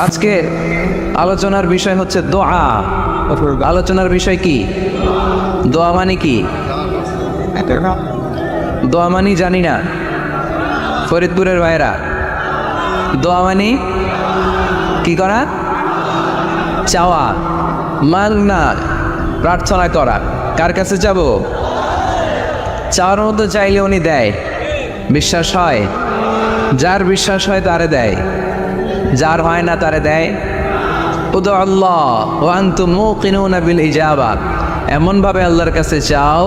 আজকে আলোচনার বিষয় হচ্ছে দোয়া। আলোচনার বিষয় কি? দোয়া মানে কি? দোয়া মানি জানি না ফরিদপুরের ভাইরা। দোয়া মানি কি করা? চাওয়া, মান না, প্রার্থনা করা। কার কাছে যাব? চাওয়ার মতো চাইলে উনি দেয়। বিশ্বাস হয়? যার বিশ্বাস হয় তারে দেয়, যার হয় না তারে দেয়। উদু আল্লাহ ওয়া আনতুম মুকিনুনা বিল ইজাবা। এমনভাবে আল্লাহর কাছে চাও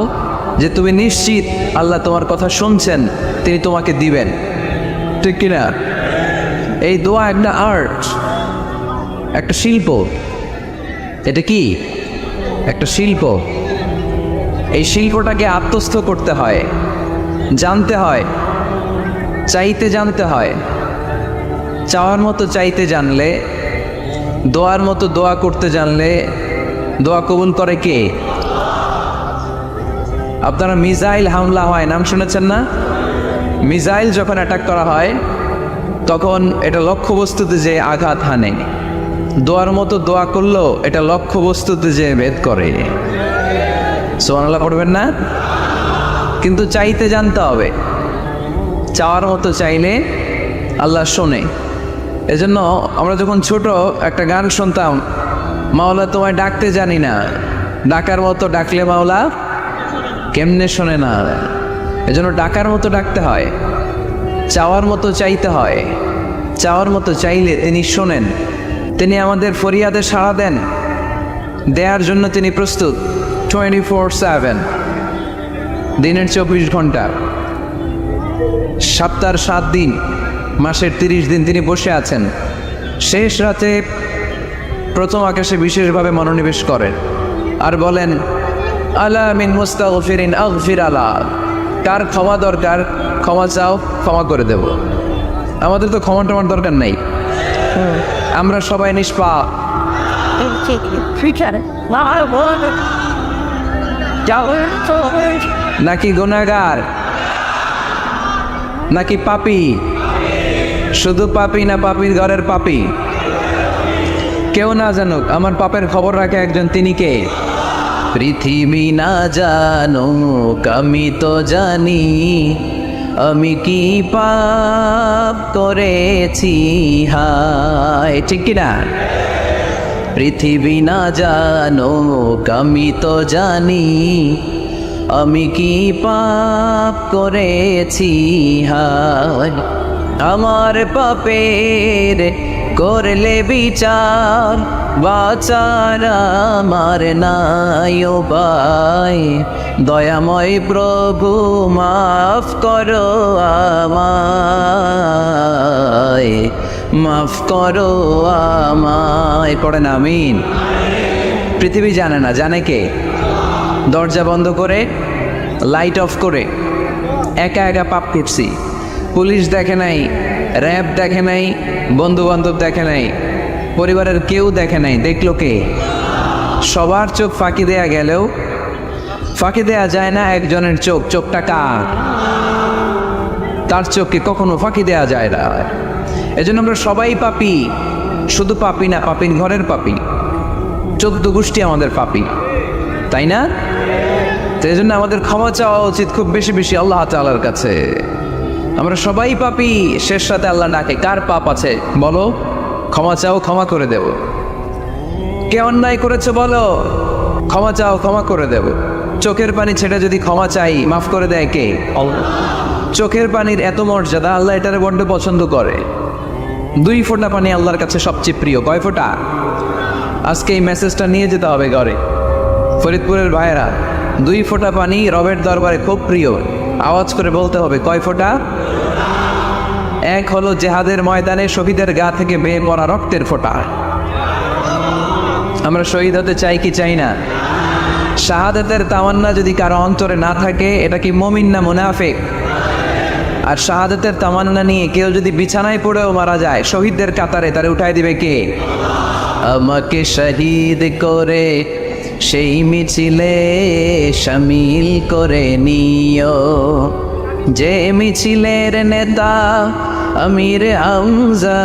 যে তুমি নিশ্চিত আল্লাহ তোমার কথা শুনছেন, তিনি তোমাকে দিবেন। ঠিক কিনা? এই দোয়া একটা আর্ট, একটা শিল্প। এটা কি? একটা শিল্প। এই শিল্পটাকে আত্মস্থ করতে হয়, জানতে হয়, চাইতে জানতে হয়। চাওয়ার মতো চাইতে জানলে, দোয়ার মতো দোয়া করতে জানলে দোয়া কবুল করে কে? আপনারা মিসাইল হামলা হয় নাম শুনেছেন না? মিসাইল যখন অ্যাটাক করা হয় তখন এটা লক্ষ্যবস্তুতে যে আঘাত হানে। দোয়ার মতো দোয়া করলেও এটা লক্ষ্যবস্তুতে যে ভেদ করে। সুবহানাল্লাহ পড়বেন না? কিন্তু চাইতে জানতে হবে। চাওয়ার মতো চাইলে আল্লাহ শোনে। এজন্য আমরা যখন ছোট একটা গান শুনতাম, মাওলা তোমায় ডাকতে জানি না, ডাকার মতো ডাকলে মাওলা কেমনে শোনে না। এজন্য ডাকার মতো ডাকতে হয়, চাওয়ার মতো চাইতে হয়। চাওয়ার মতো চাইলে তিনি শোনেন, তিনি আমাদের ফরিয়াদে সাড়া দেন, দেওয়ার জন্য তিনি প্রস্তুত 24/7, দিনের 24 ঘন্টা, সপ্তাহের 7 দিন, মাসের 30 দিন তিনি বসে আছেন। শেষ রাতে প্রথম আকাশে বিশেষভাবে মনোনিবেশ করেন আর বলেন, আলা মিন মুস্তাগফিরিন আগফির আলা। কার ক্ষমা দরকার? ক্ষমা চাও, ক্ষমা করে দেব। আমাদের তো ক্ষমা টমার দরকার নেই, আমরা সবাই নিষ্পাপ। নাকি গুনাহগার, নাকি পাপী? শুধু পাপী না পাপীর ঘরের পাপী? কেউ না জানুক, আমার পাপের খবর রাখে একজন, তিনি কে? পৃথিবী না জানুক আমি তো জানি, আমি কি পাপ করেছি হায়। ঠিক কিনা? পৃথিবী না জানুক আমি তো জানি, আমি কি পাপ করেছি হায়। আমার পাপের করলে বিচার, বাঁচার আমার নাই উপায়। দয়াময় প্রভু মাফ করো আমায়, মাফ করো আমায়। পড়েন আমিন। পৃথিবী জানে না, জানে কে? দরজা বন্ধ করে, লাইট অফ করে একা একা পাপ করছি। পুলিশ দেখে নাই, র্যাব দেখে নাই, বন্ধু বান্ধব দেখে নাই, পরিবারের কেউ দেখে নাই। দেখলো কে? সবার চোখ ফাঁকি দেয়া গেলেও ফাঁকি দেয়া যায় না একজনের চোখ। চোখটা কার? তার চোখকে কখনো ফাঁকি দেয়া যায় না। এজন্য আমরা সবাই পাপী। শুধু পাপী না, পাপীর ঘরের পাপী। 14 গোষ্ঠী আমাদের পাপী, তাই না? তো এই জন্য আমাদের ক্ষমা চাওয়া উচিত খুব বেশি বেশি আল্লাহ তাআলার কাছে। আমরা সবাই পাপী। শেষ রাতে আল্লাহ ডাকে, কার পাপ আছে বলো, ক্ষমা চাও, ক্ষমা করে দেব। কে অন্যায় করেছে বলো, ক্ষমা চাও, ক্ষমা করে দেব। চোখের পানি ছেড়ে যদি ক্ষমা চাই, মাফ করে দেয় কে? চোখের পানির এত মর্যাদা, আল্লাহ এটারে বড্ড পছন্দ করে। 2 ফোঁটা পানি আল্লাহর কাছে সবচেয়ে প্রিয়। কয় ফোঁটা? আজকে এই মেসেজটা নিয়ে যেতে হবে ঘরে। ফরিদপুরের ভাইয়েরা, 2 ফোঁটা পানি রবের দরবারে খুব প্রিয়। আওয়াজ করে বলতে হবে, কয় ফোঁটা? এক হলো জেহাদের ময়দানে শহীদের গা থেকে বেয়ে পড়া রক্তের ফোঁটা। আমরা শহীদ হতে চাই কি চাই না? শাহাদাতের তামান্না যদি কারো অন্তরে না থাকে, এটা কি মুমিন না মুনাফিক? আর শাহাদাতের তামান্না নিয়ে কেউ যদি বিছানায় পড়েও মারা যায়, শহীদদের কাতারে তারে উঠায় দিবে কে? আমাকে শহীদ করে সেই মিছিলে শামিল করে নিও, যে মিছিলের নেতা আমির হামজা,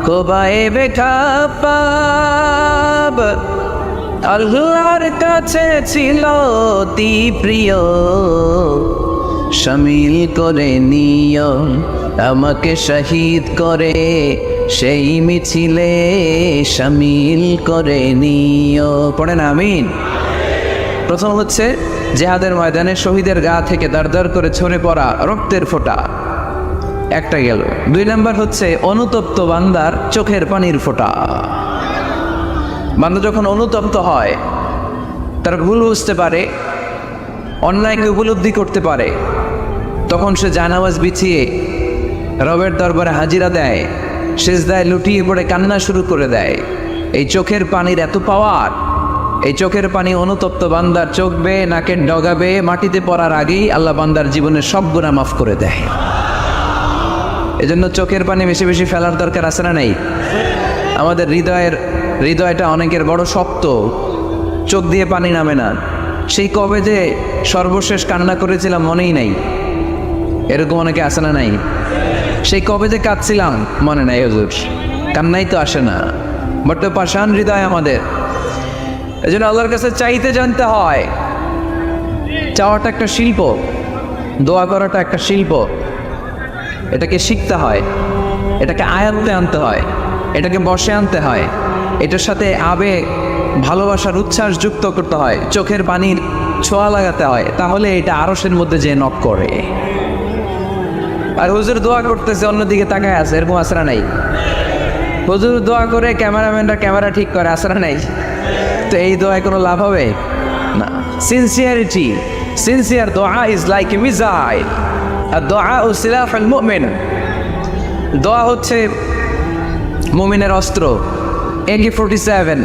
কোবায়ে বেখাপাব আল্লাহর কাছে ছিল অতি প্রিয়, শামিল করে নিও আমাকে শহীদ করে সেই মিছিলে শামিল করে নিও। পড়েন আমিন। প্রথম হচ্ছে জিহাদের ময়দানে শহীদের গা থেকে দাঁড় দাঁড় করে ঝরে পড়া রক্তের ফোঁটা, একটা গেল। 2 নম্বর হচ্ছে অনুতপ্ত বান্দার চোখের পানির ফোঁটা। বান্দা যখন অনুতপ্ত হয়, তার ভুল বুঝতে পারে, অন্যায়কে উপলব্ধি করতে পারে, তখন সে জানামাজ বিছিয়ে রবের দরবারে হাজিরা দেয়, সিজদায় লুটিয়ে পড়ে কান্না শুরু করে দেয়। এই চোখের পানির এত পাওয়ার, এই চোখের পানি অনুতপ্ত বান্দার চোখ বেয়ে নাকের ডগা বেয়ে মাটিতে পড়ার আগেই আল্লাহ বান্দার জীবনের সব গুনাহ মাফ করে দেয়। এজন্য চোখের পানি বেশি বেশি ফেলার দরকার আছে না নাই? আমাদের হৃদয়টা অনেকের বড় শক্ত, চোখ দিয়ে পানি নামে না। সেই কবে যে সর্বশেষ কান্না করেছিলাম মনেই নাই, এরকম অনেকে আসে না নাই? সেই কবে যে কাঁদছিলাম মনে নাই হুজুর, কান্নাই তো আসে না। বড্ড পাষাণ হৃদয় আমাদের। এজন্য আল্লাহর কাছে চাইতে জানতে হয়। চাওয়াটা একটা শিল্প, দোয়া করাটা একটা শিল্প। এটাকে শিখতে হয়, এটাকে আয়ত্তে আনতে হয়, এটাকে বশে আনতে হয়, এটার সাথে আবেগ ভালোবাসার উচ্ছ্বাস যুক্ত করতে হয়, চোখের পানির ছোঁয়া লাগাতে হয়, তাহলে এটা আরশের মধ্যে যে নক করে। আর হুজুর দোয়া করতেছে অন্যদিকে তাকায় আছে, এরকম আসরা নাই? হুজুর দোয়া করে ক্যামেরাম্যানরা ক্যামেরা ঠিক করে, আসরা নাই? তো এই দোয়ায় কোনো লাভ হবে না। সিনসিয়ারিটি, সিনসিয়ার দোয়া ইজ লাইক এ মিসাইল, আর দোয়া ও সিলাফুল মুমিন। দোয়া হচ্ছে মুমিনের অস্ত্র। AK-47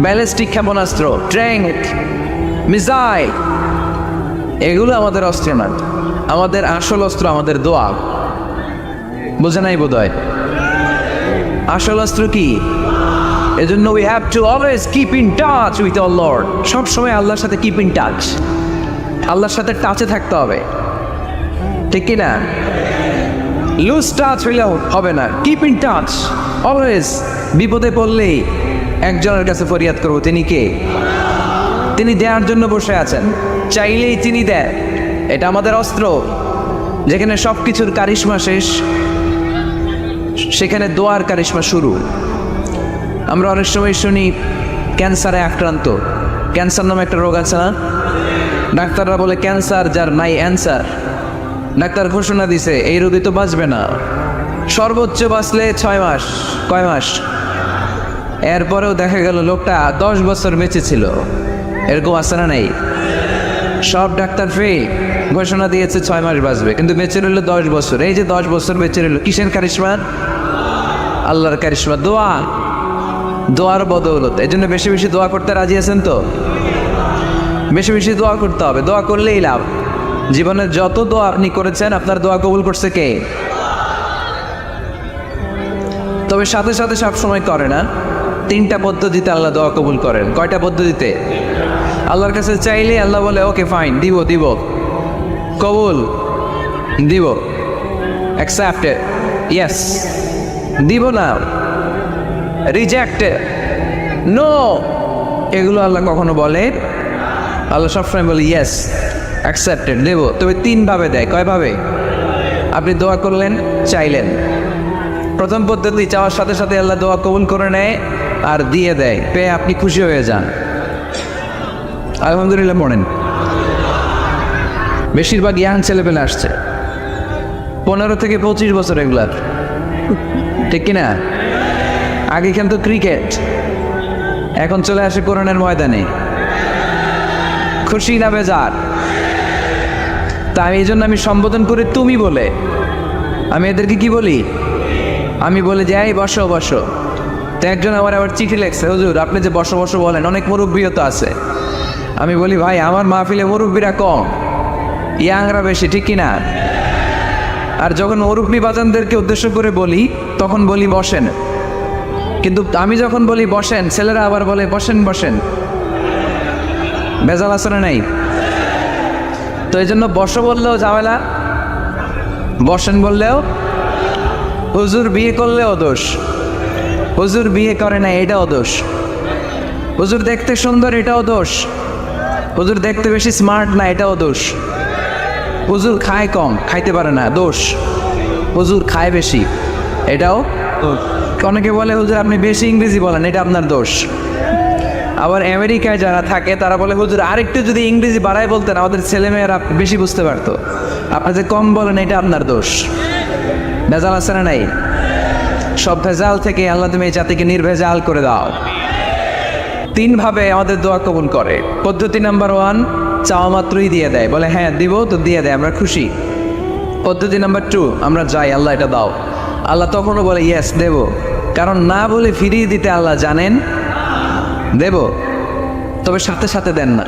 ব্যালিস্টিক ক্ষেপণাস্ত্র, ট্যাঙ্ক, মিসাইল, এগুলো আমাদের অস্ত্র না। আমাদের আসল অস্ত্র আমাদের দোয়া। বুঝে নাই বোধহয়? আসল অস্ত্র কি? এজন্য we have to always keep in touch with our Lord. সব সময় আল্লাহর সাথে keep in touch, আল্লাহর সাথে টাচে থাকতে হবে, ঠিক কি না? লুজ টাচ হইলেও হবে না, কিপ ইন টাচ অলওয়েজ। বিপদে পড়লেই একজনের কাছে ফরিয়াদ করবো, তিনি কে? তিনি দেওয়ার জন্য বসে আছেন, চাইলেই তিনি দেন। এটা আমাদের অস্ত্র। যেখানে সব কিছুর কারিশমা শেষ, সেখানে দোয়ার কারিশমা শুরু। আমরা অনেক সময় শুনি ক্যান্সারে আক্রান্ত, ক্যান্সার নামে একটা রোগ আছে না? ডাক্তাররা বলে ক্যান্সার যার নাই অ্যান্সার। ডাক্তার ঘোষণা দিছে এই রোগী তো বাঁচবে না, সর্বোচ্চ বাঁচলে 6 মাস। কয় মাস? এরপরেও দেখা গেল লোকটা 10 বছর বেঁচে ছিল। এরকম আছে না নাই? সব ডাক্তার ফেল, ঘোষণা দিয়েছে 6 মাস বাঁচবে, কিন্তু বেঁচে রইল 10 বছর। এই যে 10 বছর বেঁচে রইল, কিসের কারিশমা? আল্লাহর কারিশমা, দোয়া, দোয়ার বদৌলত। এই জন্য বেশি বেশি দোয়া করতে রাজি আছেন তো? বেশি বেশি দোয়া করতে হবে, দোয়া করলেই লাভ। জীবনের যত দোয়া আপনি করেছেন, আপনার দোয়া কবুল করছে কে? তবে সাথে সাথে সব সময় করে না। 3টা পদ্ধতিতে আল্লাহ দোয়া কবুল করেন। কয়টা পদ্ধতিতে? আল্লাহর কাছে চাইলে আল্লাহ বলে ওকে ফাইন, দিব দিব, কবুল দিব, অ্যাকসেপ্টেড, ইয়েস, দিব না, রিজেক্টেড, নো। এগুলো আল্লাহ কখনো বলে? আল্লাহ সবসময় বলে ইয়েস, অ্যাকসেপ্টেড, দেব। তবে 3 ভাবে দেয়। কয় ভাবে? আপনি দোয়া করলেন, চাইলেন। প্রথম পদ্ধতি, চাওয়ার সাথে সাথে আল্লাহ দোয়া কবুল করে নেয় আর দিয়ে দেয়, পেয়ে আপনি খুশি হয়ে যান, আলহামদুলিল্লাহ পড়েন। বেশিরভাগ ইয়াং ছেলেপেলে আসছে 15 থেকে 25 বছর, এগুলার, ঠিক কিনা? আগে কিন্তু ক্রিকেট, এখন চলে আসে কোরআনের ময়দানে। খুশি না বেজার? তাই এই জন্য আমি সম্বোধন করে তুমি বলে, আমি এদেরকে কি বলি? আমি বলে যাই বসো বসো। তো একজন আমার আবার চিঠি লেখছে, হুজুর আপনি যে বসো বসো বলেন, অনেক মুরব্বীও তো আছে। আমি বলি ভাই, আমার মাহফিলে মুরব্বীরা কম, ইয়াংরা বেশি, ঠিক কিনা? আর যখন মুরব্বী বাজানদেরকে উদ্দেশ্য করে বলি, তখন বলি বসেন। কিন্তু আমি যখন বলি বসেন, ছেলেরা আবার বলে বসেন বসেন। বেজাল আসরে নাই? তো এই জন্য বসো বললেও ঝামেলা, বসেন বললেও, হুজুর বিয়ে করলেও দোষ। হুজুর বিয়ে করে না, এটাও দোষ। হুজুর দেখতে সুন্দর, এটাও দোষ। হুজুর দেখতে বেশি স্মার্ট না, এটাও দোষ। হুজুর খায় কম, খাইতে পারে না, দোষ। হুজুর খায় বেশি, এটাও দোষ। অনেকে বলে হুজুর আপনি বেশি ইংরেজি বলেন, এটা আপনার দোষ। আবার আমেরিকায় যারা থাকে তারা বলে হুজুর আরেকটু যদি ইংরেজি বাড়ায় বলতেন আমাদের ছেলেমেয়েরা বেশি বুঝতে পারতো। আপনি যে কম বলেন, এটা আপনার দোষ। ভেজাল আছে না নাই? সব ভেজাল থেকে আল্লাহ তুমি এই জাতিকে নির্ভেজাল করে দাও। 3 ভাবে আমাদের দোয়া কবুল করে। পদ্ধতি নাম্বার 1, চাওয়া মাত্রই দিয়ে দেয়, বলে হ্যাঁ দিব তো দিয়ে দেয়, আমরা খুশি। পদ্ধতি নাম্বার 2, আমরা যাই আল্লাহ এটা দাও, আল্লাহ তখনও বলে ইয়েস দেব, কারণ না বলে ফিরিয়ে দিতে আল্লাহ জানেন দেব, তবে সাথে সাথে দেন না,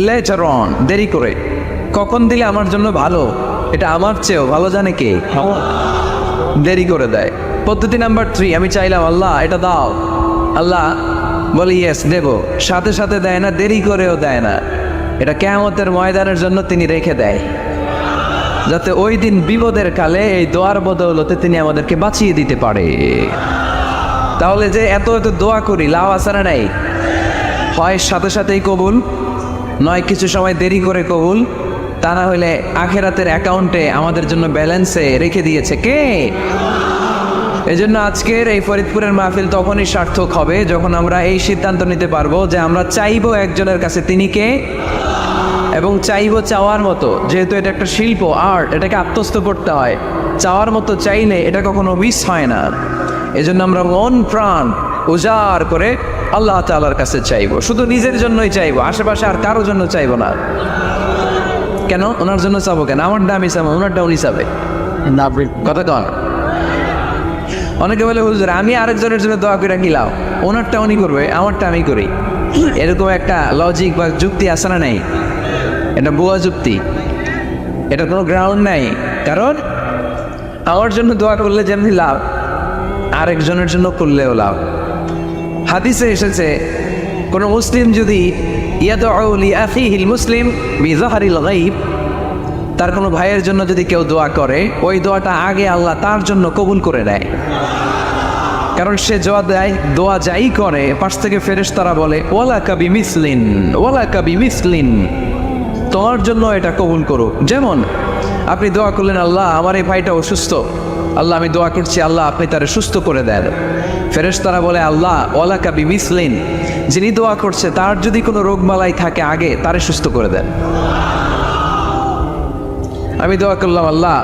লেটার অন, দেরি করে। কখন দিলে আমার জন্য ভালো, এটা আমার চেয়েও ভালো জানে কে? দেরি করে দেয়। পদ্ধতি নাম্বার 3, আমি চাইলাম আল্লাহ এটা দাও, আল্লাহ বলে ইয়েস দেব, সাথে সাথে দেয় না, দেরি করেও দেয় না। এটা কিয়ামতের ময়দানের জন্য তিনি রেখে দেয়, যাতে ওই দিন বিপদের কালে এই দোয়ার বদৌলতে তিনি আমাদেরকে বাঁচিয়ে দিতে পারে। তাহলে যে এত এত দোয়া করি, লাভ আছে না নাই? হয় সাথে সাথেই কবুল, নয় কিছু সময় দেরি করে কবুল, তা না হলে আখেরাতের অ্যাকাউন্টে আমাদের জন্য ব্যালেন্সে রেখে দিয়েছে কে? এজন্য আজকের এই ফরিদপুরের মাহফিল তখনই সার্থক হবে যখন আমরা এই সিদ্ধান্ত নিতে পারবো যে আমরা চাইবো একজনের কাছে, তিনি কে, এবং চাইবো চাওয়ার মতো। যেহেতু এটা একটা শিল্প, আর্ট, এটাকে আত্মস্থ করতে হয়। চাওয়ার মতো চাইলে এটা কখনো মিস হয় না। এজন্য আমরা মন প্রাণ উজাড় করে আল্লাহ তাআলার কাছে চাইবো, শুধু নিজের জন্যই চাইবো, আশেপাশে আর কারোর জন্য চাইবো না। কেন ওনার জন্য চাবো কেন? আমারটা আমি চাবো, ওনারটা উনি চাবে, কথা কন। অনেকে বলে হুজুর আমি আরেকজনের জন্য দোয়া করে গেলাম, ওনারটা উনি করবে, আমারটা আমি করি। এরকম একটা লজিক বা যুক্তি আছে না নাই? এটা ভুয়া যুক্তি, এটা কোনো গ্রাউন্ড নাই। কারণ আমার জন্য দোয়া করলে যেমনি লাভ, আরেকজনের জন্য করলেও লাভ। হাদিসে এসেছে কোন মুসলিম যদি ইয়াদউ লিআখিহিল মুসলিম বিযাহরিল গায়ব, তার কোনো ভাইয়ের জন্য যদি কেউ দোয়া করে, ওই দোয়াটা আগে আল্লাহ তার জন্য কবুল করে নেয়। কারণ সে দোয়া যাই করে, পাশ থেকে ফেরেশতারা বলে ওয়ালাকা বিমিসলিন, ওয়ালাকা বিমিসলিন, তোমার জন্য এটা কবুল করুক। যেমন আপনি দোয়া করলেন আল্লাহ আমার এই ভাইটা অসুস্থ, আল্লাহ আমি দোয়া করছি আল্লাহ আপনি তারে সুস্থ করে দেন। ফেরেশতারা বলে আল্লাহ ওয়ালাকা বিমিসলিন, যিনি দোয়া করছে তার যদি কোনো রোগবালাই থাকে আগে তারে সুস্থ করে দেন। আমি দোয়া করলাম আল্লাহ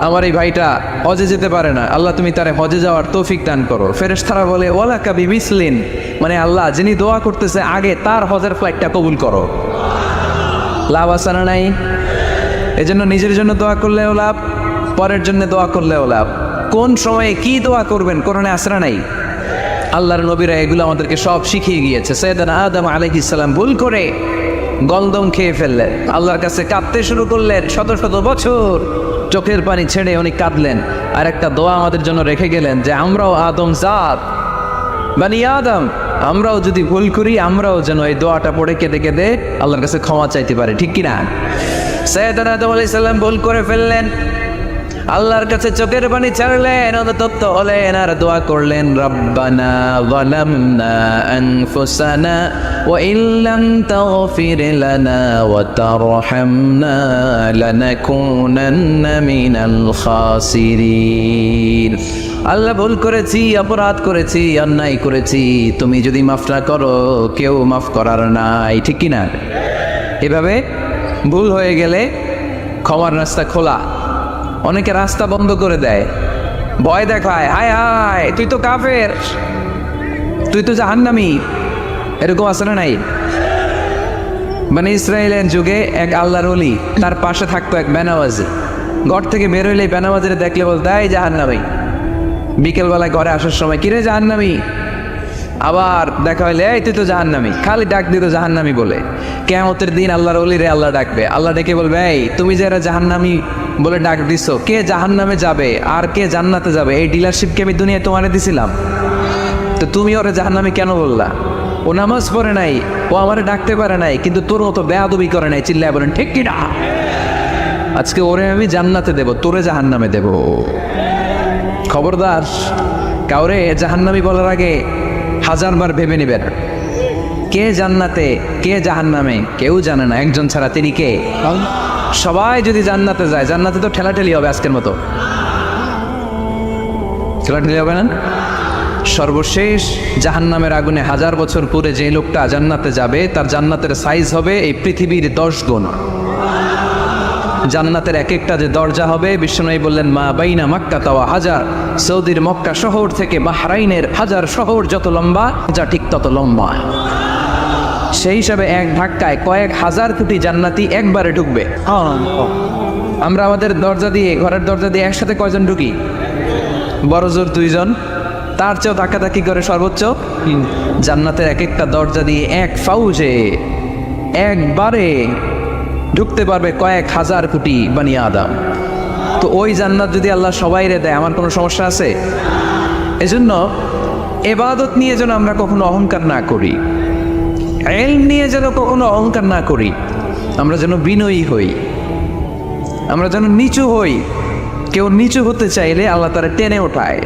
আমার এই ভাইটা হজে যেতে পারে না, আল্লাহ তুমি তারে হজে যাওয়ার তৌফিক দান করো। ফেরেশতারা বলে ওয়ালাকা বিমিসলিন, মানে আল্লাহ যিনি দোয়া করতেছে আগে তার হজের ফ্লাইটটা কবুল করো। লাভ আছে না নাই? এজন্য নিজের জন্য দোয়া করলেও লাভ, পরের জন্য দোয়া করলেও লাভ। কোন সময়ে কি দোয়া করবেন কোরআনে আছে না নাই? আল্লাহর নবীরা এগুলো আমাদেরকে সব শিখিয়ে গিয়েছে। সাইয়েদনা আদম আলাইহিস সালাম ভুল করে গলদম খেয়ে ফেললেন, আল্লাহর কাছে কাঁদতে শুরু করলেন, শত শত বছর চোখের পানি ছেড়ে উনি কাঁদলেন। আর একটা দোয়া আমাদের জন্য রেখে গেলেন যে আমরাও আদম জাত, বানি আদম, আমরাও যদি ভুল করি আমরাও যেন এই দোয়াটা পড়ে কেঁদে কেঁদে আল্লাহর কাছে ক্ষমা চাইতে পারি, ঠিক কিনা? সাইয়েদনা আদম আলাইহিস সালাম ভুল করে ফেললেন, আল্লাহর কাছে চোখের পানি ছাড়লেন, অনুতপ্ত হলেন আর দোয়া করলেন রব্বানা যালামনা আনফুসানা ওয়া ইল্লাম তাগফির লানা ওয়া তারহামনা লানাকুনান্না মিনাল খাসিরিন। আল্লাহ ভুল করেছি, অপরাধ করেছি, অন্যায় করেছি, তুমি যদি মাফ না করো কেউ মাফ করার নাই, ঠিক কিনা? এভাবে ভুল হয়ে গেলে ক্ষমার রাস্তা খোলা। অনেকে রাস্তা বন্ধ করে দেয়, ভয় দেখায়, হায় হায় তুই তো কাফের, তুই তো জাহান্নামী, এরকম আছে না নাই? মানে ইসরায়েলের যুগে এক আল্লাহর ওলি, তার পাশে থাকতো এক বেনামাজি। ঘর থেকে বের হইলে বেনামাজিরে দেখলে বলতো এই জাহান্নামী। বিকেলবেলায় ঘরে আসার সময় কিরে জাহান্নামী, আবার দেখা হইলে এই তুই তো জাহান্নামী, খালি ডাক দিত জাহান্নামী বলে। কিয়ামতের দিন আল্লাহর ওলিরে আল্লাহ ডাকবে, আল্লাহ ডেকে বলবে এই তুমি যারা জাহান্নামী বলে ডাক দিছো, কে জাহান্নামে যাবে আর কে জান্নাতে যাবে এই ডিলারশিপকে আমি দুনিয়ায় তোমারে দিছিলাম, তো তুমি ওরে জাহান্নামী কেন বললা? ও নামাজ পড়ে নাই, ও আমারে ডাকতে পারে নাই, কিন্তু তোর মতো বেয়াদবি করে নাই, চিল্লায় বলেন ঠিক কিনা? আজকে ওরে আমি জান্নাতে দেব, তোরে জাহান্নামে দেব, খবরদার। কাউরে জাহান্নামী বলার আগে 1000 বার ভেবে নেবেন। কে জান্নাতে কে জাহান্নামে কেউ জানে না, একজন ছাড়া, তিনি কে? সবাই যদি জান্নাতে যায়, জান্নাতে তো ঠেলাঠেলি হবে আজকের মতো, ঠেলাঠেলি হবে না? সর্বশেষ জাহান্নামের আগুনে 1000 বছর পরে যে লোকটা জান্নাতে যাবে, তার জান্নাতের সাইজ হবে এই পৃথিবীর 10 গুণ। জান্নাতের এক একটা যে দরজা হবে, বিশ্বনবী বললেন মা বাইনা মক্কা তাওয়া হাজার, সৌদির মক্কা শহর থেকে বাহরাইনের হাজার শহর যত লম্বা, যা ঠিক তত লম্বা। সেই হিসাবে এক ধাক্কায় কয়েক হাজার কোটি জান্নাতি একবারে ঢুকবে। আমরা আমাদের দরজা দিয়ে, ঘরের দরজা দিয়ে একসাথে কয়জন ঢুকি? বড় জোর 2 জন, তার চেয়েও ধাক্কাধাক্কি করে সর্বোচ্চ। জান্নাতের এক একটা দরজা দিয়ে এক ফাউজে একবারে ঢুকতে পারবে কয়েক হাজার কোটি বানি আদম। তো ওই জান্নাত যদি আল্লাহ সবাইরে দেয়, আমার কোনো সমস্যা আছে? এজন্য ইবাদত নিয়ে যেন আমরা কখনো অহংকার না করি, ইলম নিয়ে যেন কখনো অহংকার না করি, আমরা যেন বিনয়ী হই, আমরা যেন নিচু হই। কেউ নিচু হতে চাইলে আল্লাহ তারা টেনে ওঠায়,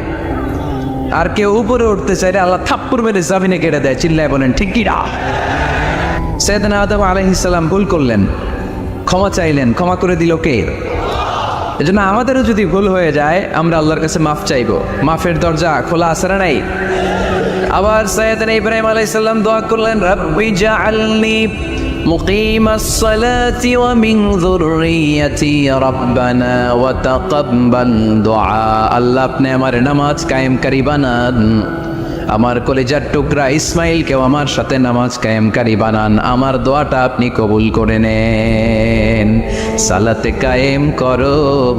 আর কেউ উপরে উঠতে চাইলে আল্লাহ থাপ্পড় মেরে জামিনে কেটে দেয়। চিল্লায় বলেন ঠিক কি না? সাইয়েদনা আদম আলাইহিস সালাম ভুল করলেন, ক্ষমা চাইলেন, ক্ষমা করে দিল কে? এজন্য আমাদেরও যদি ভুল হয়ে যায়, আমরা আল্লাহর কাছে মাফ চাইবো। মাফের দরজা খোলা আছে না নাই? আবার সাইয়েদনা ইব্রাহিম আলাইহিস সালাম দোয়া করলেন, রাব্বি জাআলনি মুকিমাস সালাতি ওয়া মিন যুররিয়াতি রাব্বানা ওয়া তাকাব্বাল দুআ। আল্লাহ আপনি আমার নামাজ কায়েমকারী বানান, আমার কলিজার টুকরা ইসমাইলকেও আমার সাথে নামাজ কায়েমকারী বানান, আমার দোয়াটা আপনি কবুল করে নেন। সালাতে কায়েম করো,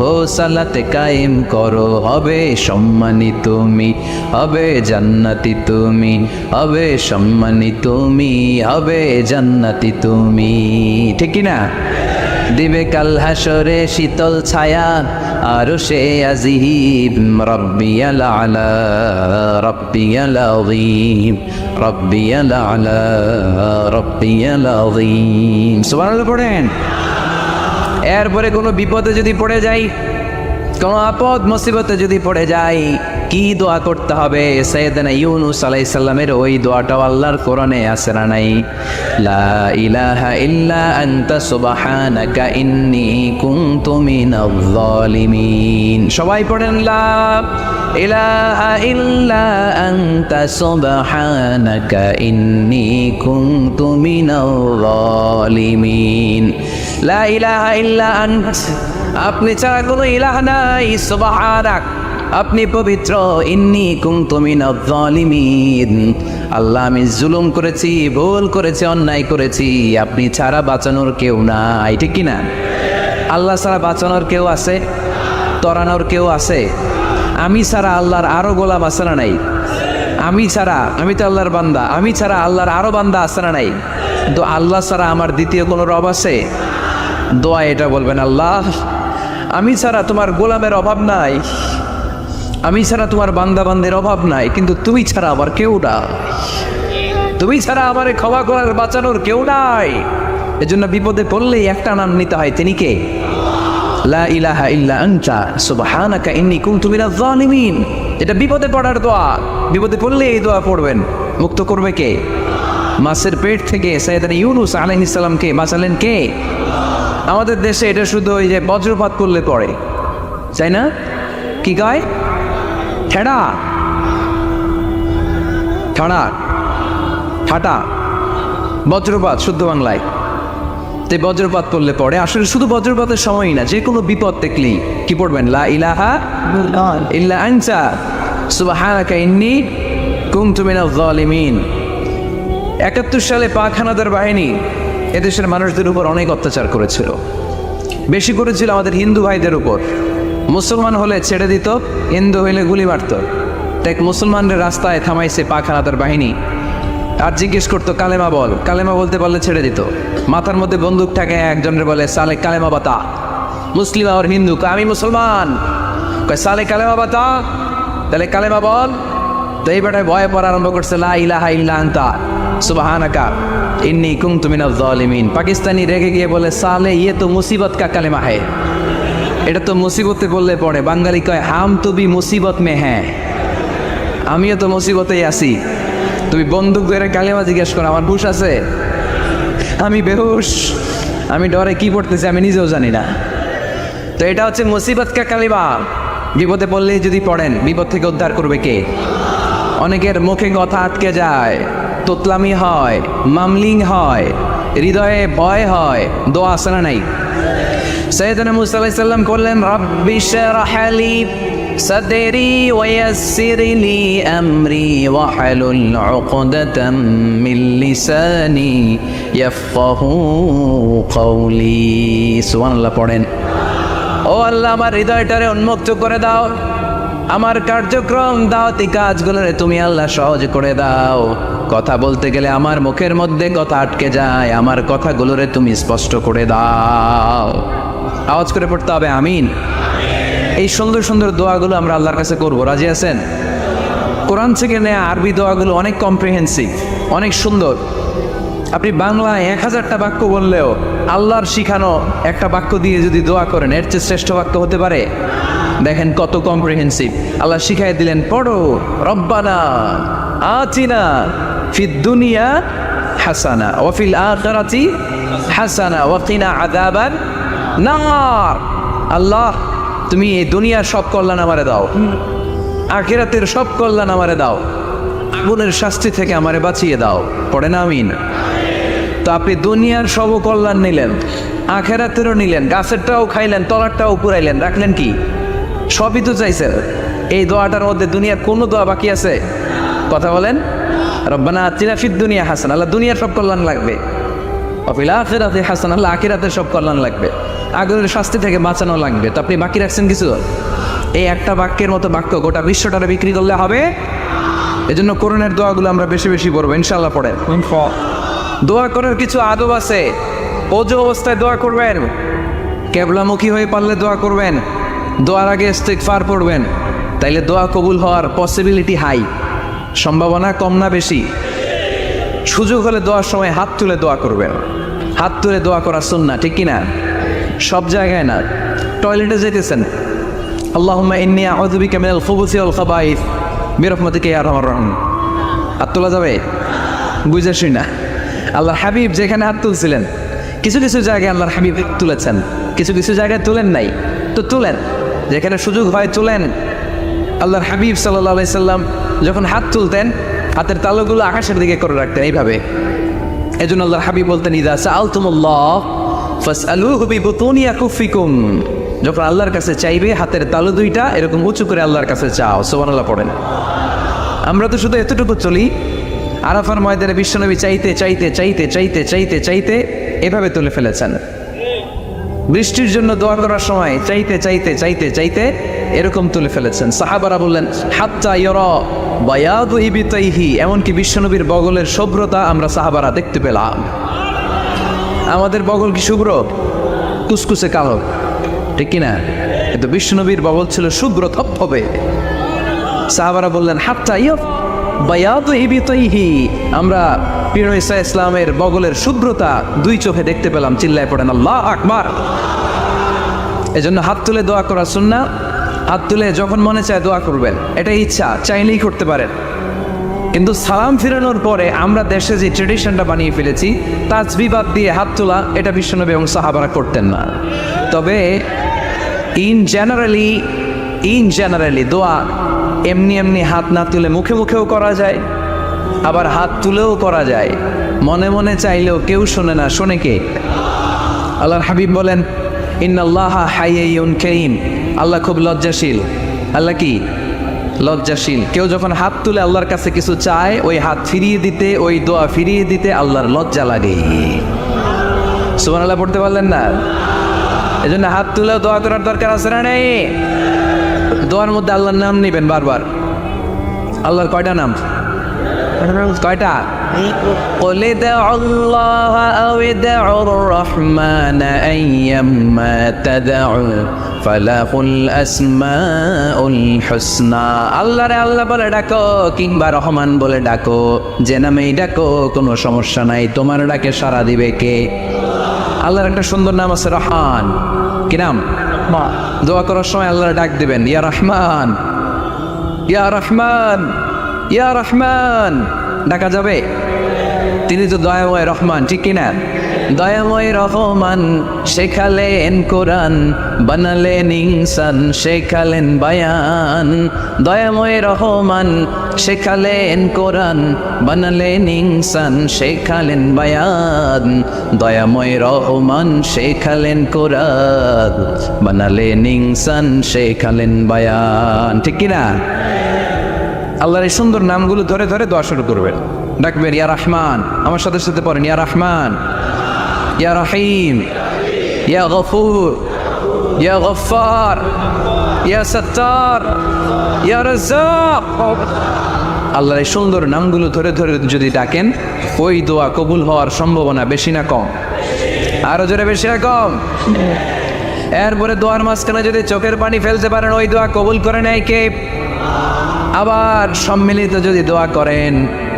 ও সালাতে কায়েম করো, হবে সম্মানী তুমি, হবে জান্নাতি তুমি, হবে সম্মানী তুমি, হবে জান্নাতি তুমি। ঠিক কি না? দিবে কাল হাসরে শীতল ছায়া, আরশে আজিম, রব্বিয়াল আলা, রব্বিয়াল আযীম, রব্বিয়াল আলা, রব্বিয়াল আযীম। সুবহানাল্লাহ পড়েন। এরপরে কোনো বিপদে যদি পড়ে যাই, কোনো আপদ মুসিবতে যদি পড়ে যাই, কি দোয়া করতে হবে? সাইয়েদনা ইউনূস আলাইহিস সালামের ওই দোয়াটাও আল্লাহর কোরআনে আছে না নাই? লা ইলাহা ইল্লা আনতা সুবহানাকা ইন্নী কুনতু মিনাল যালিমিন। সবাই পড়েন লা ইলাহা ইল্লা আনতা সুবহানাকা ইন্নী কুনতু মিনাল যালিমিন। লা ইলাহা ইল্লা আনতা, আপনি ছাড়া কোনো ইলাহ নাই, সুবহানাক, আপনি পবিত্র, ইন্নী কুনতু মিনাজ জালিমিন, আল্লাহ আমি জুলুম করেছি, ভুল করেছি, অন্যায় করেছি, আপনি ছাড়া বাঁচানোর কেউ নাই। ঠিক কি না? আল্লাহ ছাড়া বাঁচানোর কেউ আছে? তরানোর কেউ আছে? আমি ছাড়া আল্লাহর আরো গোলাম আছে না নাই? আমি ছাড়া, আমি তো আল্লাহর বান্দা, আমি ছাড়া আল্লাহর আরো বান্দা আছে না নাই? তো আল্লাহ ছাড়া আমার দ্বিতীয় কোনো রব আছে? দোয়া এটা বলবেন, আল্লাহ আমি ছাড়া তোমার গোলামের অভাব নাই, আমি ছাড়া তোমার বান্দা বান্দের অভাব নাই, কিন্তু তুমি ছাড়া আমার কেউ নাই, তুমি ছাড়া আমারে ক্ষমা করার বাঁচানোর কেউ নাই। এজন্য বিপদে পড়লেই একটা নাম নিতে হয়, তিনি কে? লা ইলাহা ইল্লা আনতা সুবহানাকা ইন্নী কুনতু মিনাজ জালিমিন। এটা বিপদে পড়ার দোয়া, বিপদে পড়লে এই দোয়া পড়বেন। মুক্ত করবে কে? মাছের পেট থেকে সাইয়েদনা ইউনূস আলাইহিস সালামকে বাঁচালেন কে? আমাদের দেশে এটা শুধু ওই যে বজ্রপাত করলে পড়ে, তাই না? কি কয়? ঠেড়া, ঠাড়া, ঠাটা, বজ্রপাত শুদ্ধ বাংলায়। তো বজ্রপাত করলে পড়ে। আসলে শুধু বজ্রপাতের সময়ই না, যে কোনো বিপদ দেখলেই কি পড়বেন? লা ইলাহা ইল্লা আনতা সুবহানাকা ইন্নী কুনতু মিনাজ জালিমিন। ৭১ সালে পাক হানাদার বাহিনী এদেশের মানুষদের উপর অনেক অত্যাচার করেছিল, বেশি করেছিল আমাদের হিন্দু ভাইদের উপর। মুসলমান হলে ছেড়ে দিত, হিন্দু হইলে গুলি মারত। তাই মুসলমানদের রাস্তায় থামাইছে পাক হানাদার বাহিনী, আর জিজ্ঞেস করতো কালেমা বল, কালেমা বলতে পারলে ছেড়ে দিত। মাথার মধ্যে বন্দুক থাকে, একজনের বলে সালে কালেমা বাতা, মুসলিম আর হিন্দু, আমি মুসলমান, কয় সালে কালেমা বাতা, তাহলে কালেমা বল। তো এই বেটায় ভয়ে পড়া আরম্ভ করছে, লা ইলাহা ইল্লা আনতা সুবহানাকা ইন্নী কুনতু মিনাজ জালিমিন। পাকিস্তানি রেগে গিয়ে বলে, সালে ইয়ে তো মুসিবত কা কালেমা হ্যায়, এটা তো মুসিবতে বললে পড়ে। বাঙালি কয়, হাম তো ভি মুসিবত মে হ্যাঁ, আমিও তো মুসিবতেই আছি, তুমি বন্দুক ধরে কালেমা জিজ্ঞেস করো, আমার হুশ আছে? আমি বেহুশ, আমি ডরে কি পড়তেছি আমি নিজেও জানি না। তো এটা হচ্ছে মুসিবত কা কালিমা। বিপদে পড়লেই যদি পড়েন, বিপদ থেকে উদ্ধার করবে কে? অনেকের মুখে কথা আটকে যায়, তোতলামি হয়, মামলিং হয়, হৃদয়ে ভয় হয়, দোয়া আছে না নাই? সাইয়েদনা মুসা আলাইহিস সালাম করলেন, রাব্বি শরহ লি সাদরি ওয়ায়াসসির লি আমরি ওয়াহলুল উকদাতাম মিন লিসানি ইয়াফকাহু কওলি। সুবহানাল্লাহ পড়েন। ও আল্লাহ, আমার হৃদয়টারে উন্মুক্ত করে দাও, আমার কার্যক্রম দাওয়াতি কাজগুলোরে তুমি আল্লাহ সহজ করে দাও। কথা বলতে গেলে আমার মুখের মধ্যে কথা আটকে যায়, আমার কথাগুলোরে তুমি স্পষ্ট করে দাও। আওয়াজ করে পড়তে হবে আমিন। এই সুন্দর সুন্দর দোয়াগুলো আমরা আল্লাহর কাছে করবো, রাজি আছেন? কোরআন থেকে নেয়া আরবি দোয়াগুলো অনেক কম্প্রিহেন্সিভ, অনেক সুন্দর। আপনি বাংলায় 1000টা বাক্য বললেও আল্লাহর শিখানো একটা বাক্য দিয়ে যদি দোয়া করেন, এর চেয়ে শ্রেষ্ঠ বাক্য হতে পারে? দেখেন কত কম্প্রিহেন্সিভ। আল্লাহ শিখাই দিলেন, পড়ো, রব্বানা আতিনা ফিদ দুনিয়া হাসানা ওয়া ফিল আখিরাতি হাসানা ওয়া কিনা আযাবান নার। আল্লাহ, তুমি এই দুনিয়ার সব কল্যাণ আমারে দাও, আখিরাতের সব কল্যাণ আমারে দাও, আগুনের শাস্তি থেকে আমারে বাঁচিয়ে দাও। পড়ে না আমিন? তো আপনি দুনিয়ার সব কল্যাণ নিলেন, আখিরাতেরও নিলেন, গাছেরটাও খাইলেন, তলারটাও পুরাইলেন, রাখলেন কি? সবই তো চাইছেন। এই দোয়াটার মধ্যে দুনিয়ার কোনো দোয়া বাকি আছে? কথা বলেন। রব্বানা আতিনা ফিদ দুনিয়া হাসানা, আল্লাহ দুনিয়ার সব কল্যাণ লাগবে। ওয়া ফিল আখিরাতি হাসানা, আল্লাহ আখিরাতের সব কল্যাণ লাগবে, আগুনের শাস্তি থেকে বাঁচানো লাগবে। তো আপনি বাকি রাখছেন কিছু? এই একটা বাক্যের মতো বাক্য গোটা বিশ্বটারে বিক্রি করলে হবে। এজন্য কোরআনের দোয়াগুলো আমরা বেশি বেশি পড়বো, ইনশাআল্লাহ। পড়েন। দোয়া করার কিছু আদব আছে। ওযু অবস্থায় দোয়া করবেন, কেবলামুখী হয়ে পারলে দোয়া করবেন, দোয়ার আগে ইস্তিগফার পড়বেন, তাইলে দোয়া কবুল হওয়ার পসিবিলিটি হাই, সম্ভাবনা কম না বেশি? সুযোগ হলে দোয়ার সময় হাত তুলে দোয়া করবেন। হাত তুলে দোয়া করা সুন্নাহ, ঠিক কিনা? সব জায়গায় না। টয়লেটে যেতেছেন, আল্লাহুম্মা ইন্নী আউযু বিকা মিনাল খুবুসি ওয়াল খাবাইস বিরহমাতিকা ইয়া আরহামার রাহিম। হাত তোলা যাবে? বুঝাসই না। আল্লাহর হাবিব যেখানে হাত তুলছিলেন, কিছু কিছু জায়গায় আল্লাহর হাবিব তুলেছেন, কিছু কিছু জায়গায় তুলেন নাই। তো তুলেন, যেখানে সুযোগ হয় তুলেন। আল্লাহর হাবিব সাল্লাল্লাহু আলাইহি সাল্লাম যখন হাত তুলতেন, হাতের তালুগুলো আকাশের দিকে করে রাখতেন এইভাবে। এজন্য আল্লাহর হাবিব বলতেন, ইযা সাআলতুমুল্লাহ ফাসআলুহু বিবুতুনি আকুফিকুম। যখন আল্লাহর কাছে চাইবে, হাতের তালু দুইটা এরকম উঁচু করে আল্লাহর কাছে চাও। সুবহানাল্লাহ পড়েন। আমরা তো শুধু এতটুকু চলি। আরাফার ময়দানে বিশ্বনবী চাইতে চাইতে চাইতে চাইতে চাইতে চাইতে এভাবে তুলে ফেলেছেন। বৃষ্টির জন্য দোয়া করার সময় চাইতে চাইতে চাইতে চাইতে এরকম তুলে ফেলেছেন। সাহাবারা বললেন, হাত্তা ইয়ারা বায়াদু ইবিতাইহি, এমনকি বিশ্বনবীর বগলের শুভ্রতা আমরা সাহাবারা দেখতে পেলাম। আমাদের বগল কি শুভ্র? কুসকুসে কালো, ঠিক কিনা? কিন্তু বিশ্বনবীর বগল ছিল শুভ্র থপথপে। সাহাবারা বললেন, হাত্তা বায়াদু ইবিতাইহি, আমরা প্রিয় ঈসা ইসলামের বগলের শুভ্রতা দুই চোখে দেখতে পেলাম। চিল্লায় পড়েন আল্লাহু আকবার। এজন্য হাত তুলে দোয়া করা সুন্নাহ। হাত তুলে যখন মনে চায় দোয়া করবেন, এটাই ইচ্ছা, চাইলেই করতে পারেন। কিন্তু সালাম ফিরানোর পরে আমরা দেশে যে ট্রেডিশনটা বানিয়ে ফেলেছি, তাসবিহ বাদ দিয়ে হাত তোলা, এটা বিশ্বনবী এবং সাহাবারা করতেন না। তবে ইন জেনারেলি দোয়া এমনি এমনি হাত না তুলে মুখে মুখেও করা যায়, আবার হাত তুলেও করা যায়। মনে মনে চাইলেও কেউ শোনে না, শোনে কে? আল্লাহর হাবিব বলেন, ইন্নাল্লাহা হাইয়্যুন কারীম, আল্লাহ খুব লজ্জাশীল। আল্লাহ কি? লজ্জাশীল। কেউ যখন হাত তুলে আল্লাহর কাছে কিছু চায়, ওই হাত ফিরিয়ে দিতে, ওই দোয়া ফিরিয়ে দিতে আল্লাহর লজ্জা লাগে। সুবহানাল্লাহ পড়তে পারলেন না? এজন্য হাত তুলে দোয়া করার দরকার আছে না নেই? দোয়ার মধ্যে আল্লাহর নাম নেবেন বারবার। আল্লাহর কয়টা নাম? কয়টা? قل ادعوا الله أو ادعوا الرحمن أيما تدعوا فله الأسماء الحسنى। আল্লাহ রে আল্লাহ বলে ডাকো, কিংবা রহমান বলে ডাকো, যে নামেই ডাকো কোনো সমস্যা নাই, তোমার ডাকে সাড়া দিবে কে? আল্লাহর একটা সুন্দর নাম আছে, রহমান। কি নাম? দোয়া করার সময় আল্লাহর ডাক দিবেন, ইয়া রহমান, ইয়া রহমান। ইয়া রহমান ডাকা যাবে? তিনি তো দয়াময় রহমান, ঠিক কিনা? দয়াময় রহমান শেখালেন কোরআন, বানালেন ইনসান, শেখালেন বায়ান। দয়াময় রহমান শেখালেন কোরআন, বানালেন ইনসান, শেখালেন বায়ান। দয়াময় রহমান শেখালেন কোরআন, বানালেন ইনসান, শেখালেন বায়ান, ঠিক কিনা? আল্লাহর এই সুন্দর নামগুলো ধরে ধরে দোয়া শুরু করবেন, ডাকবেন ইয়া রহমান। আমার সাথে সাথে পড়েন ইয়া রহমান, ইয়া রহিম, ইয়া গফুর, ইয়া গফফার, ইয়া সত্তার, ইয়া রাজ্জাক। আল্লাহর এই সুন্দর নামগুলো ধরে ধরে যদি ডাকেন, ওই দোয়া কবুল হওয়ার সম্ভাবনা বেশি না কম? আরো জোরে, বেশি না কম? এরপরে দোয়ার মাঝখানে যদি চোখের পানি ফেলতে পারেন, ওই দোয়া কবুল করে নেয় কে? আবার সম্মিলিত যদি দোয়া করেন,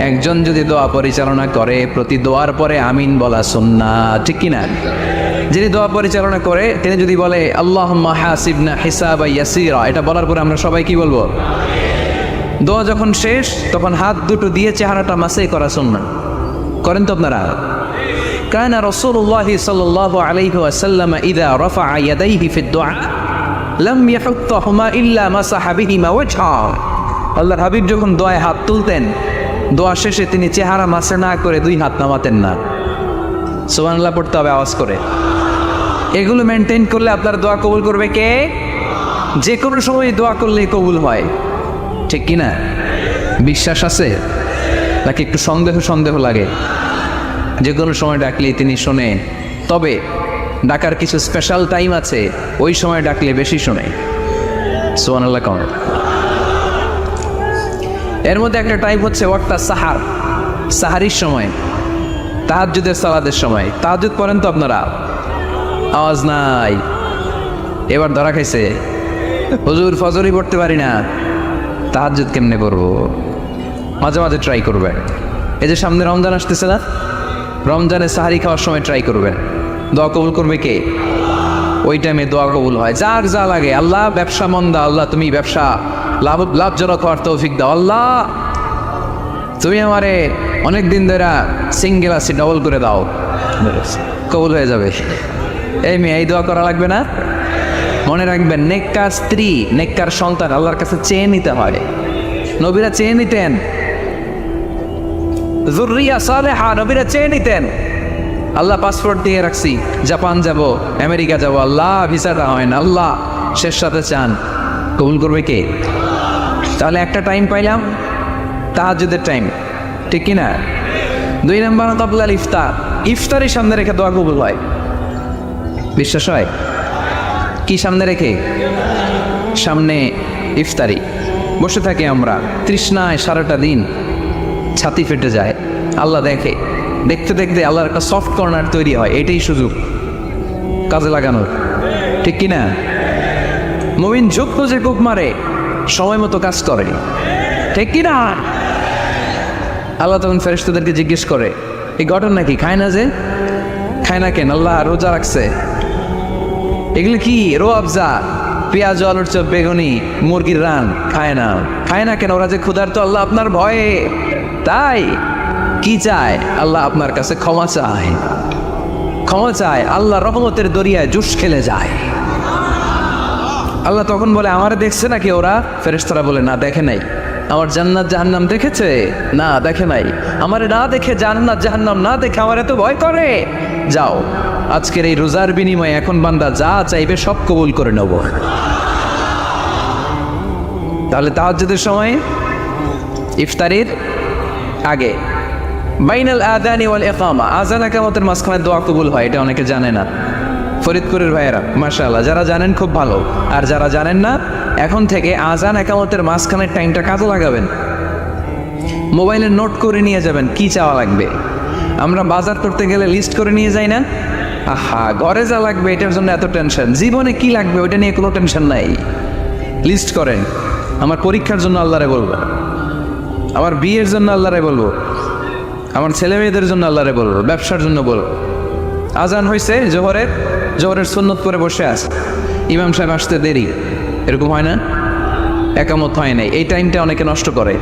একজন যদি দোয়া পরিচালনা করে, প্রতি দোয়ার পরে আমিন বলা সুন্নাহ, ঠিক কিনা? যিনি দোয়া পরিচালনা করে তিনি যদি বলে আল্লাহুম্মা হাসিবনা হিসাবান ইয়াসীরা, এটা বলার পরে আমরা সবাই কি বলবো? দোয়া যখন শেষ তখন হাত দুটো দিয়ে চেহারাটা মাসে করা সুন্নাহ। করেন তো আপনারা? কানা রাসূলুল্লাহ সাল্লাল্লাহু আলাইহি ওয়াসাল্লাম ইযা রাফা'a ইয়াদাইহি ফিদ দুআ লাম ইয়াহুত্তাহুমা ইল্লা মাসাহা বিহিমা ওয়াজহা। আল্লাহর হাবিব যখন দোয়ায় হাত তুলতেন, দোয়া শেষে তিনি চেহারা মাসে না করে দুই হাত নামাতেন না। সুবহানাল্লাহ পড়তে হবে আওয়াজ করে। এগুলো মেনটেন করলে আপনার দোয়া কবুল করবে কে? যে কোনো সময় দোয়া করলেই কবুল হয়, ঠিক কিনা? বিশ্বাস আছে নাকি একটু সন্দেহ সন্দেহ লাগে? যে কোনো সময় ডাকলেই তিনি শোনে, তবে ডাকার কিছু স্পেশাল টাইম আছে, ওই সময় ডাকলে বেশি শোনে। সুবহানাল্লাহ কম। এর মধ্যে একটা টাইম হচ্ছে ওয়াক্তা সাহার, সাহারির সময়, তাহাজ্জুদের সালাতের সময়। তাহাজ্জুদ পড়েন তো আপনারা? আওয়াজ নাই, এবার ধরা খাইছে। হুজুর ফজরই পড়তে পারি না, তাহাজ্জুদ কেমনে পড়বো? মাঝে মাঝে ট্রাই করবেন। এই যে সামনে রমজান আসতেছে না, রমজানে সাহারি খাওয়ার সময় ট্রাই করবেন। দোয়া কবুল করবে কে? ওই টাইমে দোয়া কবুল হয়। যার যা লাগে, আল্লাহ ব্যবসা মন্দা, আল্লাহ তুমি ব্যবসা লাভজনক হওয়ার তৌফিক দাও, আল্লাহ তুমি আমারে অনেক দিন ধরে সিঙ্গেল আছি, ডবল করে দাও, কবুল হয়ে যাবে। এই মেয়ে, এই দোয়া করা লাগবে না? মনে রাখবেন, নেককার স্ত্রী, নেককার সন্তান আল্লাহর কাছে চেয়ে নিতে হয়। নবীরা চেয়ে নিতেন, যুররিয়া সালেহা নবীরা চেয়ে নিতেন। আল্লাহ পাসপোর্ট দিয়ে রাখছি, জাপান যাব, আমেরিকা যাব, আল্লাহ ভিসাটা হয় না, আল্লাহ শেষ সাথে চান, কবুল করবে কে? তাহলে একটা টাইম পাইলাম, তাহাজ্জুদের টাইম, ঠিক কিনা? 2 নম্বর ক্বাবলাল ইফতার, ইফতারের সামনে রেখে দোয়া কবুল হয়। বিশ্বাস হয়? কি সামনে রেখে? সামনে ইফতারি বসে থাকি আমরা, তৃষ্ণায় সারাটা দিন, ছাতি ফেটে যায়। আল্লাহ দেখে, দেখতে দেখতে আল্লাহর একটা সফট কর্নার তৈরি হয়। এটাই সুযোগ কাজে লাগানোর, ঠিক কিনা? মুমিন ঝোঁক খুঁজে কূপ মারে, সময় মতো কাজ করে, ঠিক কিনা? আল্লাহ তখন ফেরেশতাদেরকে জিজ্ঞেস করে, এই ঘটনা কি? খায় না যে? খায় না কেন? আল্লাহ রোজা রাখছে। এগুলো কি? রোয়াবজা, পেঁয়াজ, আলুর চপ, বেগুনি, মুরগির রান, খায় না। খায় না কেন? ওরা যে ক্ষুধার্ত, আল্লাহ আপনার ভয়ে। তাই কি চায়? আল্লাহ আপনার কাছে ক্ষমা চায়, ক্ষমা চায়। আল্লাহ রহমতের দরিয়ায় জুস খেলে যায়। আল্লাহ তখন বলে, আমারে দেখছে নাকি ওরা? ফেরেশতারা বলে, না দেখে নাই। আমার জান্নাত জাহান্নাম দেখেছে? না দেখে নাই। আমারে না দেখে, জান্নাত জাহান্নাম না দেখে আমার এত ভয় করে? যাও, আজকের এই রোজার বিনিময়ে এখন বান্দা যা চাইবে সব কবুল করে নেব। তাহলে তাহাজ্জুদের সময়, ইফতারির আগে, বাইনাল আযানি ওয়াল ইকামা, আযান ইকামতের মাঝখানে দোয়া কবুল হয়। এটা অনেকে জানে না। ফরিদপুরের ভাইয়েরা মাশাআল্লাহ, যারা জানেন খুব ভালো, আর যারা জানেন না, এখন থেকে আযান ইকামতের মাঝখানের টাইমটা কাজে লাগাবেন। মোবাইলে নোট করে নিয়ে যাবেন কি চাওয়া লাগবে। আমরা বাজার করতে গেলে লিস্ট করে নিয়ে যাই না? আহা, ঘরে যা লাগবে এটার জন্য এত টেনশন, জীবনে কি লাগবে ওইটা নিয়ে কোনো টেনশন নাই। লিস্ট করেন। আমার পরীক্ষার জন্য আল্লাহরে বলবো, আমার বিয়ের জন্য আল্লাহরে বলবো, আমার ছেলে মেয়েদের জন্য আল্লাহরে বলবো, ব্যবসার জন্য বলবো। আজান হয়েছে জোহরের সুন্নত করে বসে আছে, ইমাম সাহেব আসতে দেরি, এরকম হয় না? একামত হয় নাই, এই টাইমটা অনেকে নষ্ট করে।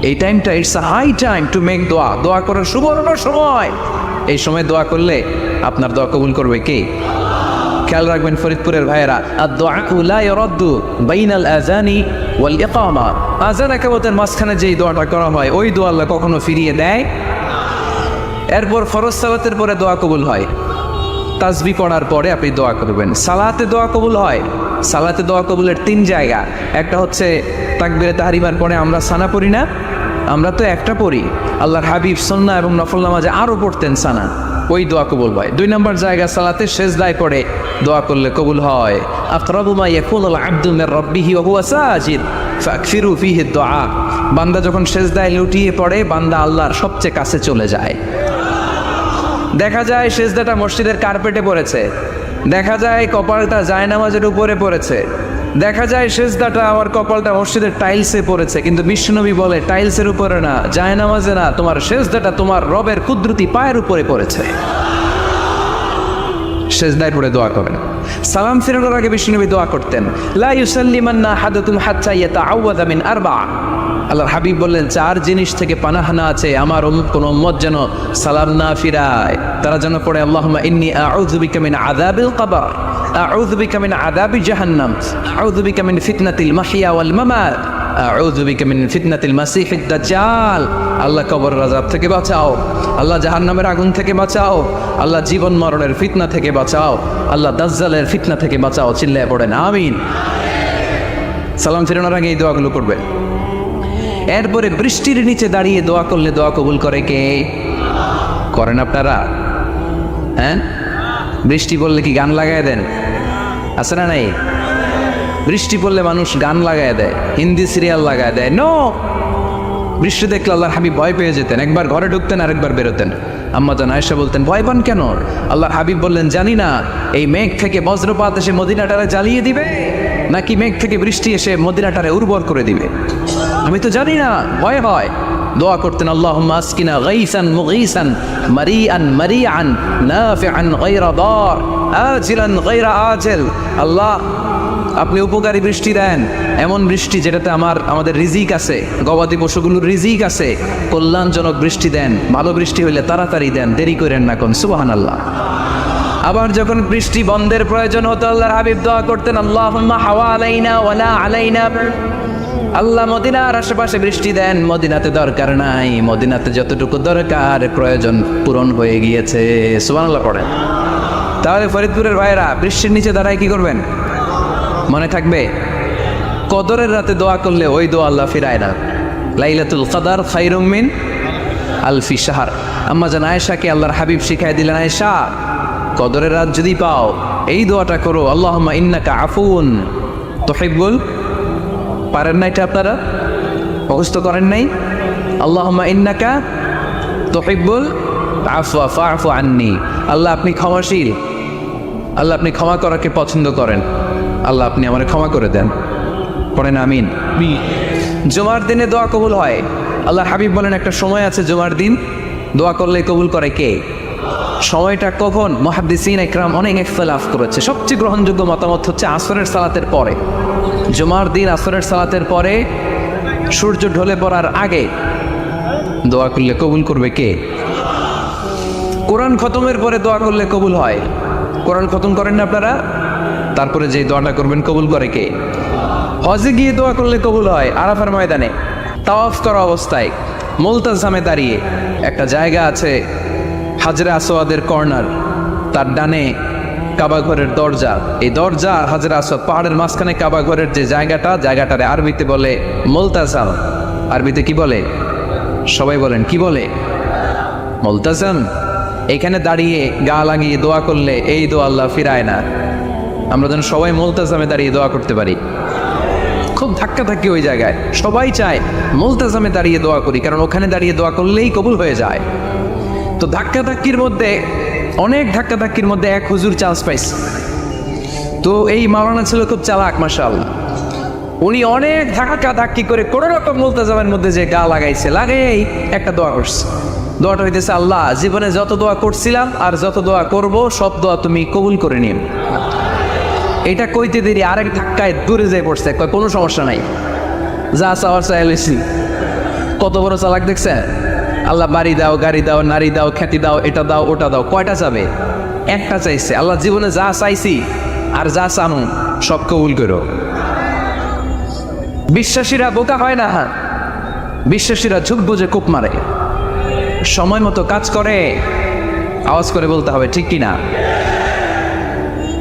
এই টাইমটা it's a high time to make দোয়া, দোয়া করার সুবর্ণ সময়। এই সময় দোয়া করলে আপনার দোয়া কবুল করবে কে? খেয়াল রাখবেন ফরিদপুরের ভাইয়েরা, আদ-দুআউ লা ইউরাদ্দু বাইনাল আযানি ওয়াল ইকামা। আযান ইকামতের মাঝখানে যেই দোয়াটা করা হয় ওই দোয়া আল্লাহ কখনো ফিরিয়ে দেয়। এরপর ফরজ সালাতের পরে দোয়া কবুল হয়, তাসবিহ পড়ার পরে আপনি দোয়া করবেন। সালাতে দোয়া কবুল হয়, সালাতে দোয়া কবুলের 3 জায়গা। একটা হচ্ছে তাকবীরে তাহরিমার পরে আমরা সানা পড়ি না, আমরা তো একটা পড়ি, আল্লাহর হাবিব সুন্নাহ এবং নফল নামাজে আরও পড়তেন সানা, ওই দোয়া কবুল হয়। 2 নম্বর জায়গা সালাতে সেজদায় পড়ে দোয়া করলে কবুল হয়। আকরাবু মা ইয়াকুনুল আবদু মির রাব্বিহি ওয়া হুয়া সাজিদ ফাকফিরু ফিহি দুআ। বান্দা যখন সেজদায় লুটিয়ে পড়ে বান্দা আল্লাহর সবচেয়ে কাছে চলে যায়। দেখা যায় সেজদাটা মসজিদের কার্পেটে পড়েছে, দেখা যায় কপালটা জায়নামাজের উপরে পড়েছে, দেখা যায় সেজদাটা আমার কপালটা মসজিদের টাইলসে পড়েছে, কিন্তু বিশ্বনবী বলে টাইলসের উপরে না, জায়নামাজে না, তোমার সেজদাটা তোমার রবের কুদরতি পায়ের উপরে পড়েছে। সেজদায় পড়ে দোয়া করেন। সালাম ফেরানোর আগে বিশ্বনবী দোয়া করতেন, লা ইউসাল্লিমান্না আহাদুকুম হাত্তা ইয়াতাআওয়াযা মিন আরবা। আল্লাহর হাবিব বললেন 4 জিনিস থেকে পানাহানা আছে, আমার কোন উম্মত যেন সালাম না ফিরায়। তারা যেন পড়ে আল্লাহুম্মা ইন্নী আউযু বিকা মিন আযাবিল কবর, আউযু বিকা মিন আযাবি জাহান্নাম, আউযু বিকা মিন ফিতনাতিল মাহইয়া ওয়াল মামাত, আউযু বিকা মিন ফিতনাতিল মাসিহিদ দাজ্জাল। আল্লাহ কবরের আযাব থেকে বাঁচাও, আল্লাহ জাহান্নামের আগুন থেকে বাঁচাও, আল্লাহ জীবন মরণের ফিতনা থেকে বাঁচাও, আল্লাহ দাজ্জালের ফিতনা থেকে বাঁচাও। চিল্লায় পড়েন আমিন। সালাম ফেরানোর আগে এই দোয়াগুলো করবেন। এরপরে বৃষ্টির নিচে দাঁড়িয়ে দোয়া করলে দোয়া কবুল করে কে? করেন আপনারা? হ্যাঁ, বৃষ্টি পড়লে কি গান লাগায় দেন? আছে না নাই? বৃষ্টি পড়লে মানুষ গান লাগায় দেয়, হিন্দি সিরিয়াল লাগায় দেয়। নো, বৃষ্টি দেখলে আল্লাহর হাবিব ভয় পেয়ে যেতেন, একবার ঘরে ঢুকতেন আরেকবার বেরোতেন। আম্মা জান আয়েশা বলতেন, ভয় পান কেন? আল্লাহর হাবিব বললেন, জানি না এই মেঘ থেকে বজ্রপাত এসে মদিনাটারে জ্বালিয়ে দিবে নাকি মেঘ থেকে বৃষ্টি এসে মদিনাটারে উর্বর করে দিবে, আমি তো জানি না, ভয় হয়। দোয়া করতেন, আল্লাহুম্মা আসকিনা গাইসান মুগীসান মারিআন মারিআন নাফিআন গায়রা দার আজিলান গায়রা আজিল। আল্লাহ, আপনি উপকারী বৃষ্টি দেন, এমন বৃষ্টি যেটাতে আমাদের রিজিক আছে, গবাদি পশুগুলোর রিজিক আছে, কল্যাণজনক বৃষ্টি দেন, ভালো বৃষ্টি হইলে তাড়াতাড়ি দেন, দেরি করেন না কোন। সুবহানাল্লাহ। আবার যখন বৃষ্টি বন্ধের প্রয়োজন হতো আল্লাহর হাবিব দোয়া করতেন, আল্লাহুম্মা হাওয়া আলাইনা ওয়ালা আলাইনা। আল্লাহ মদিনার আশেপাশে বৃষ্টি দেন, মদিনাতে দরকার নাই, মদিনাতে যতটুকু দরকার প্রয়োজন পূরণ হয়ে গিয়েছে। সুবহানাল্লাহ পড়েন। তাহলে ফরিদপুরের ভাইরা বৃষ্টির নিচে দাঁড়ায় কি করবেন? মনে থাকবে কদরের রাতে দোয়া করলে ওই দোয়া আল্লাহ ফিরায় না। লাইলাতুল কদর খায়রুম মিন আলফি শাহর। আম্মা জান আয়েশাকে আল্লাহর হাবিব শিখাই দিলেন, আয়েশা কদরের রাত যদি পাও এই দোয়াটা করো, আল্লাহুম্মা ইন্নাকা আফুন তুহিব্বুল। পারেন না এটা আপনারা? মুখস্থ করেন নাই? আল্লাহুম্মা ইন্নাকা তুহিব্বুল আফওয়া ফাআফু আন্নি। আল্লাহ আপনি ক্ষমাশীল, আল্লাহ আপনি ক্ষমা করাকে পছন্দ করেন, আল্লাহ আপনি আমারে ক্ষমা করে দেন। পড়েন আমিন। জুমার দিনে দোয়া কবুল হয়। আল্লাহ হাবিব বলেন একটা সময় আছে জুমার দিন দোয়া করলে কবুল করে কে? সময়টা কখন? মুহাদ্দিসিন ইকরাম অনেক ইখতিলাফ করেছে, সবচেয়ে গ্রহণযোগ্য মতামত হচ্ছে আসরের সালাতের পরে। জুমার দিন আসরের সালাতের পরে সূর্য ঢলে পড়ার আগে দোয়া করলে কবুল করবে কে? কোরআন খতমের পরে দোয়া করলে কবুল হয়। কোরআন খতম করেন না আপনারা? তারপরে যে দোয়াটা করবেন কবুল করে কে? হজে গিয়ে দোয়া করলে কবুল হয়। আরাফার ময়দানে তাওয়াফ করা অবস্থায় মুলতাজামে দাঁড়িয়ে, একটা জায়গা আছে হাজরে আসওয়াদের কর্নার, তার ডানে কাবা ঘরের দরজা, এই দরজা হাজরে আসওয়াদ, পাহাড়ের মাঝখানে কাবা ঘরের যে জায়গাটারে আরবিতে বলে মুলতাজাম। আরবিতে কি বলে? সবাই বলেন কি বলে? মুলতাজাম। এখানে দাঁড়িয়ে গা লাগিয়ে দোয়া করলে এই দোয়া আল্লাহ ফিরায় না। আমরা যেন সবাই মুলতাজামে দাঁড়িয়ে দোয়া করতে পারি। খুব ধাক্কাধাক্কি ওই জায়গায়, সবাই চায় মুলতাজামে দাঁড়িয়ে দোয়া করি, কারণ ওখানে দাঁড়িয়ে দোয়া করলেই কবুল হয়ে যায়। তো ধাক্কাধাক্কির মধ্যে, অনেক ধাক্কাধাক্কির মধ্যে এক হুজুর চান্স পাইছে। তো এই মাওলানা ছিল খুব চালাক, মাশাআল্লাহ। উনি অনেক ধাক্কাধাক্কি করে কোনো রকম মুলতাজামের মধ্যে যে গা লাগাইছে, লাগাই একটা দোয়া করছে। দোয়াটা হইতেছে, আল্লাহ জীবনে যত দোয়া করছিলাম আর যত দোয়া করব সব দোয়া তুমি কবুল করে নিন। এটা কইতে দেরি আরেক ধাক্কায় দূরে যেয়ে পড়ছে, কোনো সমস্যা নাই, যা চাওয়ার চাইলেছি। কত বড় চালাক দেখছেন? আল্লাহ বাড়ি দাও, গাড়ি দাও, নারী দাও, খ্যাতি দাও, এটা দাও, ওটা দাও, কয়টা চাবে? একটা চাইছে। আল্লাহ জীবনে যা চাইছি আর যা চানো সব কবুল করো। বিশ্বাসীরা বোকা হয় না, বিশ্বাসীরা ঝুঁক বুঝে কূপ মারে, সময় মতো কাজ করে। আওয়াজ করে বলতে হবে ঠিক কিনা?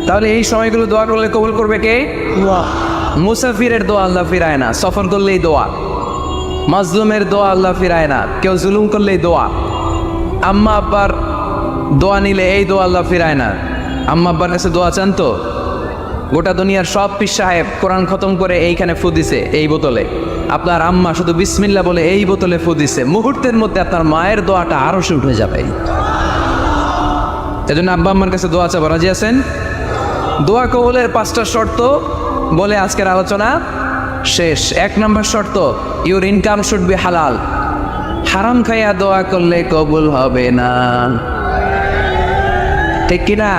তাহলে এই সময়গুলো দোয়া করলে কবুল করবে কে? মুসাফিরের দোয়া আল্লাহ ফিরায় না, সফর করলেই দোয়া। মাজলুমের দোয়া আল্লাহ ফিরায় না, কেউ জুলুম করলেই দোয়া। আম্মা আব্বার দোয়া নিলে এই দোয়া আল্লাহ ফিরায় না। আম্মা আব্বার কাছে দোয়া চান তো? গোটা দুনিয়ার সব পীর সাহেব কোরআন খতম করে এইখানে ফু দিছে এই বোতলে, আপনার আম্মা শুধু বিসমিল্লাহ বলে এই বোতলে ফু দিছে, মুহূর্তের মধ্যে আপনার মায়ের দোয়াটা আরো সে উঠে যাবে। এজন্য আব্বা আম্মার কাছে দোয়া চাবো, রাজি আছেন? দোয়া কবুলের 5টা শর্ত বলে আজকের আলোচনা শেষ। 1 নম্বর শর্ত, ইউর ইনকাম শুড বি হালাল। হারাম খাইয়া দোয়া করলে কবুল হবে না, ঠিক কিনা?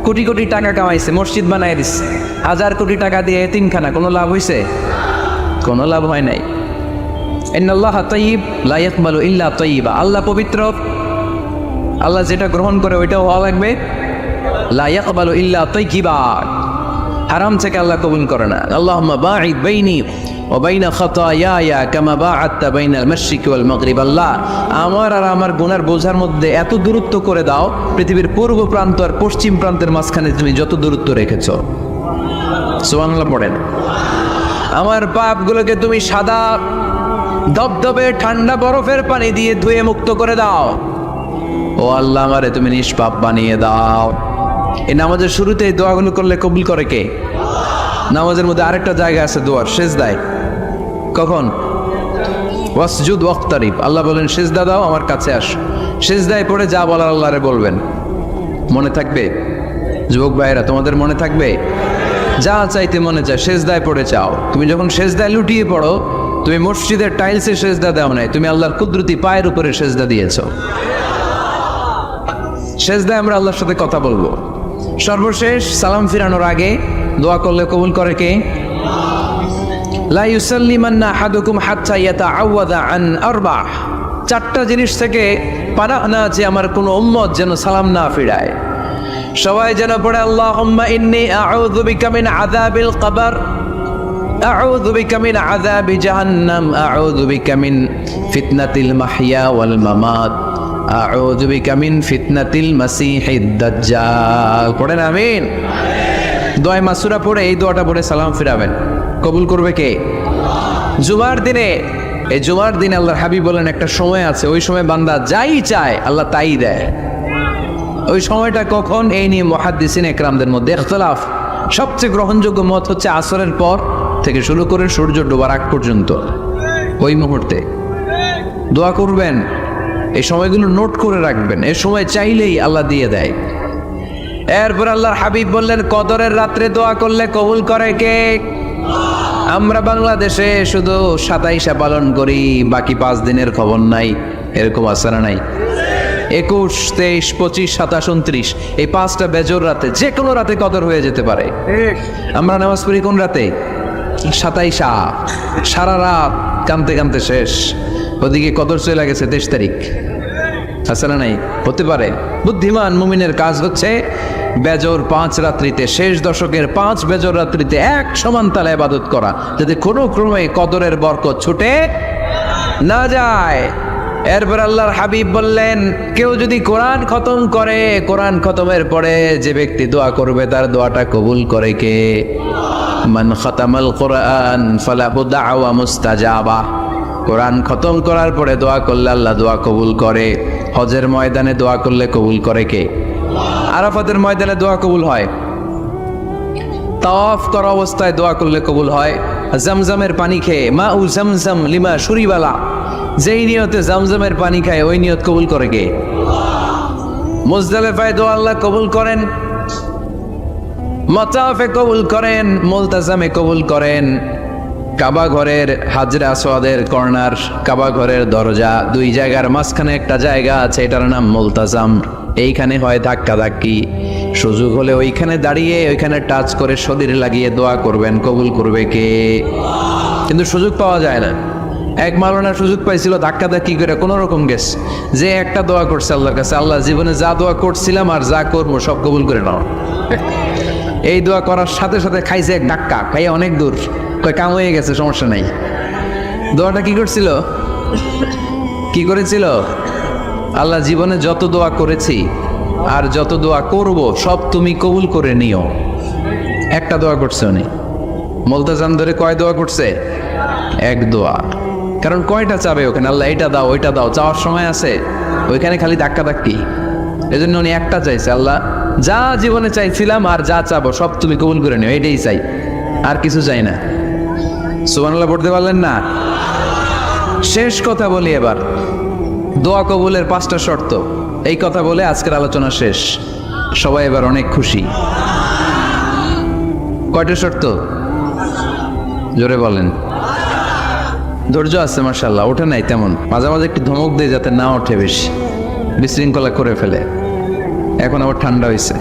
কোটি কোটি টাকা কামাইছে, মসজিদ বানাই দিচ্ছে, 1000 কোটি টাকা দিয়ে এতিমখানা, কোনো লাভ হয়েছে? কোনো লাভ হয় নাই। ইন্নাল্লাহা তাইয়্যিব লা ইয়াকবালু ইল্লা তাইয়্যিবা। আল্লাহ পবিত্র, আল্লাহ যেটা গ্রহণ করে ওইটাও হওয়া লাগবে। লা ইয়াকবালু ইল্লা তাইয়্যিবা, হারাম থেকে আল্লাহ কবুল করে না। আল্লাহুম্মা বাঈদ বাইনি ওয়া বাইনা খাতায়ায়া কামা বাআদতা বাইনাল মাশরিকি ওয়াল মাগরিব। আল্লাহ, আমার আর আমার গুনার বোঝার মধ্যে এত দূরত্ব করে দাও, পৃথিবীর পূর্ব প্রান্ত আর পশ্চিম প্রান্তের মাঝখানে তুমি যত দূরত্ব রেখেছো। সুবহানাল্লাহ পড়েন। আমার পাপগুলোকে তুমি সাদা ধবধবে ঠান্ডা বরফের পানি দিয়ে ধুয়ে মুক্ত করে দাও। ও আল্লাহ, আমারে তুমি নিষ্পাপ বানিয়ে দাও। এই নামাজের শুরুতে এই দোয়াগুলো করলে কবুল করে কে? নামাজের মধ্যে আরেকটা জায়গা আছে দোয়ার, সেজদায়। কখন? ওয়াসজুদ ওয়াক্তারিব। আল্লাহ বলেন সেজদা দাও, আমার কাছে আস। সেজদায় পড়ে যা বলার আল্লাহরে বলবেন। মনে থাকবে? যুবক ভাইয়েরা, তোমাদের মনে থাকবে? যা চাইতে মনে চায় সেজদায় পড়ে চাও। তুমি যখন সেজদায় লুটিয়ে পড়ো, তুমি মসজিদের টাইলসে সেজদা দাও নাই, তুমি আল্লাহর কুদরতি পায়ের উপরে সেজদা দিয়েছো। সেজদায় আমরা আল্লাহর সাথে কথা বলবো। সর্বশেষ সালাম ফিরানোর আগে দোয়া করলে কবুল করে কে? লা ইউসাল্লিমান্না আহাদুকুম হাত্তা ইয়াতাআওয়াযা আন আরবা'। 4টা জিনিস থেকে পানাহ না যে আমার কোনো উম্মত যেন সালাম না ফিরায়। সবাই যেন পড়ে আল্লাহুম্মা ইন্নী আউযু বিকা মিন আযাবিল কবর, আউযু বিকা মিন আযাবি জাহান্নাম, আউযু বিকা মিন ফিতনাতিল মাহইয়া ওয়াল মামাত, আউযু বিকা মিন ফিতনাতিল মাসিহিদ দাজ্জাল। পড়েন আমিন। দোয়া মাসুরা পড়ে এই দোয়াটা পড়ে সালাম ফিরাবেন। কবুল করবে কে? জুমার দিনে, এই জুমার দিনে আল্লাহর হাবিব বলেন একটা সময় আছে, ওই সময় বান্দা যাই চায় আল্লাহ তাই দেয়। ওই সময়টা কখন? এই নিয়ে মুহাদ্দিসিন একরামদের মধ্যে ইখতিলাফ। সবচেয়ে গ্রহণযোগ্য মত হচ্ছে আসরের পর থেকে শুরু করে সূর্য ডোবার আগ পর্যন্ত, ওই মুহূর্তে দোয়া করবেন। এই সময়গুলো নোট করে রাখবেন, এই সময় চাইলেই আল্লাহ দিয়ে দেয়। এরপর আল্লাহর হাবিব বললেন কদরের রাত্রে দোয়া করলে কবুল করে কে? আমরা বাংলাদেশে শুধু 27 পালন করি, বাকি 5 দিনের খবর নাই। এরকম আছে না নাই? 21, 23, 25, 27, 29 এই 5টা বেজোর রাতে, যে কোনো রাতে কদর হয়ে যেতে পারে। আমরা নামাজ পড়ি কোন রাতে? 27। সারা রাত কানতে কানতে শেষ, ওদিকে কদর চলে গেছে 23 তারিখ। আছে না নাই? হতে পারে। বুদ্ধিমান মুমিনের কাজ হচ্ছে বেজর 5 রাত্রিতে, শেষ দশকের 5 বেজর রাত্রিতে এক সমান তালে ইবাদত করা, যাতে কোনো ক্রমে কদরের বরকত ছুটে না যায়। এরপর আল্লাহর হাবিব বললেন কেউ যদি কোরআন খতম করে, কোরআন খতমের পরে যে ব্যক্তি দোয়া করবে তার দোয়াটা কবুল করে কে? মান খতামাল কোরআন ফালাহু দাওয়া মুস্তাজাবা। কোরআন খতম করার পরে দোয়া করলে আল্লাহ দোয়া কবুল করে। হজের ময়দানে দোয়া করলে কবুল করে কে? আরাফাতের ময়দানে দোয়া কবুল হয়। তাওয়াফ করা অবস্থায় দোয়া করলে কবুল হয়। জামজামের পানি খেয়ে মা উ জামজাম লিমা শুরিবালা, যেই নিয়তে জামজামের পানি খায় ওই নিয়ত কবুল করে কে? মুজদালিফায় দোয়া আল্লাহ কবুল করেন, মাতাফে কবুল করেন, মুলতাজামে কবুল করেন। কাবা ঘরের হাজরে আসওয়াদের কর্নার, কাবা ঘরের দরজা, 2 জায়গার মাঝখানে একটা জায়গা আছে, এটার নাম মুলতাজাম। এইখানে হয় ধাক্কা ধাক্কি, সুযোগ হলে ওইখানে দাঁড়িয়ে ওইখানে টাচ করে শরীর লাগিয়ে দোয়া করবেন, কবুল করবে কে? কিন্তু সুযোগ পাওয়া যায় না। এক মাওলানা সুযোগ পাইছিল ধাক্কা ধাক্কি করে কোনো রকম গেছে, যে একটা দোয়া করছে আল্লাহর কাছে, আল্লাহ জীবনে যা দোয়া করছিলাম আর যা করবো সব কবুল করে নাও। এই দোয়া করার সাথে সাথে খাইছে এক ধাক্কা, খাইয়ে অনেক দূর, কয় কাম হয়ে গেছে, সমস্যা নাই। দোয়াটা কি করছিল, কি করেছিল? আল্লাহ জীবনে যত দোয়া করেছি আর যত দোয়া করব সব তুমি কবুল করে নিও। একটা দোয়া করছে উনি, মুলতাজাম ধরে কয় দোয়া করছে? এক দোয়া। কারণ কয়টা চাবে ওখানে, আল্লাহ এটা দাও ওইটা দাও, চাওয়ার সময় আছে ওইখানে খালি ধাক্কা ধাক্কি। এই জন্য উনি একটা চাইছে, আল্লাহ যা জীবনে চাইছিলাম আর যা চাবো সব তুমি কবুল করে নিও, এটাই চাই, আর কিছু চাই না। সুবহানাল্লাহ পড়তে পারলেন না? শেষ কথা বলি এবার, দোয়া কবুলের 5টা শর্ত। এই কথা বলে আজকের আলোচনা শেষ। সবাই এবার অনেক খুশি। কয়টা শর্ত জোরে বলেন? ধৈর্য আছে মাশাআল্লাহ, ওঠে নাই তেমন, মাঝে মাঝে একটু ধমক দিয়ে যাতে না ওঠে, বেশি বিশৃঙ্খলা করে ফেলে। এখন আবার ঠান্ডা হয়েছে।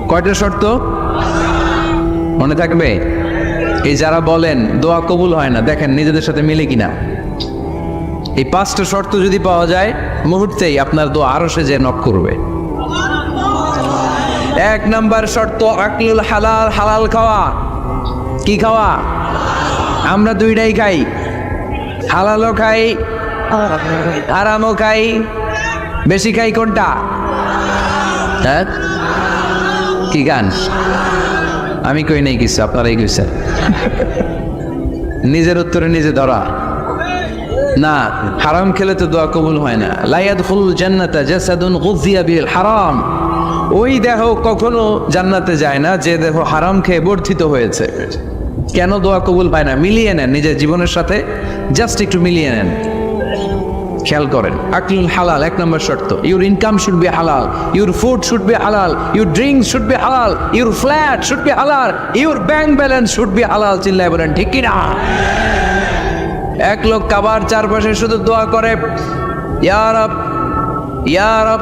কয়টা শর্ত মনে থাকবে? এই যারা বলেন দোয়া কবুল হয় না, দেখেন নিজেদের সাথে মিলে কিনা। এই 5টা শর্ত যদি পাওয়া যায়, মুহূর্তেই আপনার দোয়া আরো সে যে নক করবে। 1 নাম্বার শর্ত আকলুল হালাল, হালাল খাওয়া। কি খাওয়া? আমরা দুইটাই খাই, হালালও খাই হারামও খাই। বেশি খাই কোনটা? হ্যাঁ কি গান? আমি কই নাই কিছু, আপনারাই কইছেন। নিজের উত্তরে নিজে ধরা না। হারাম খেলে তো দোয়া কবুল হয় না। লা ইয়াদখুলুল জান্নাতা জাসাদুন গুযিয়া বিল হারাম। ওই দেহ কখনো জান্নাতে যায় না যে দেহ হারাম খেয়ে বর্ধিত হয়েছে। কেন দোয়া কবুল হয় না? মিলিয়ে নেন নিজের জীবনের সাথে, জাস্ট একটু মিলিয়ে নেন, খেয়াল করেন। আকলুল হালাল 1 নম্বর শর্ত। ইউর ইনকাম শুড বি হালাল, ইউর ফুড শুড বি হালাল, ইউর ড্রিঙ্কস শুড বি হালাল, ইউর ফ্ল্যাট শুড বি হালাল, your bank balance should be হালাল। চিল্লায় বলেন ঠিক কি না? এক লোক কাবার চারপাশে শুধু দোয়া করে, ইয়া রব, ইয়া রব,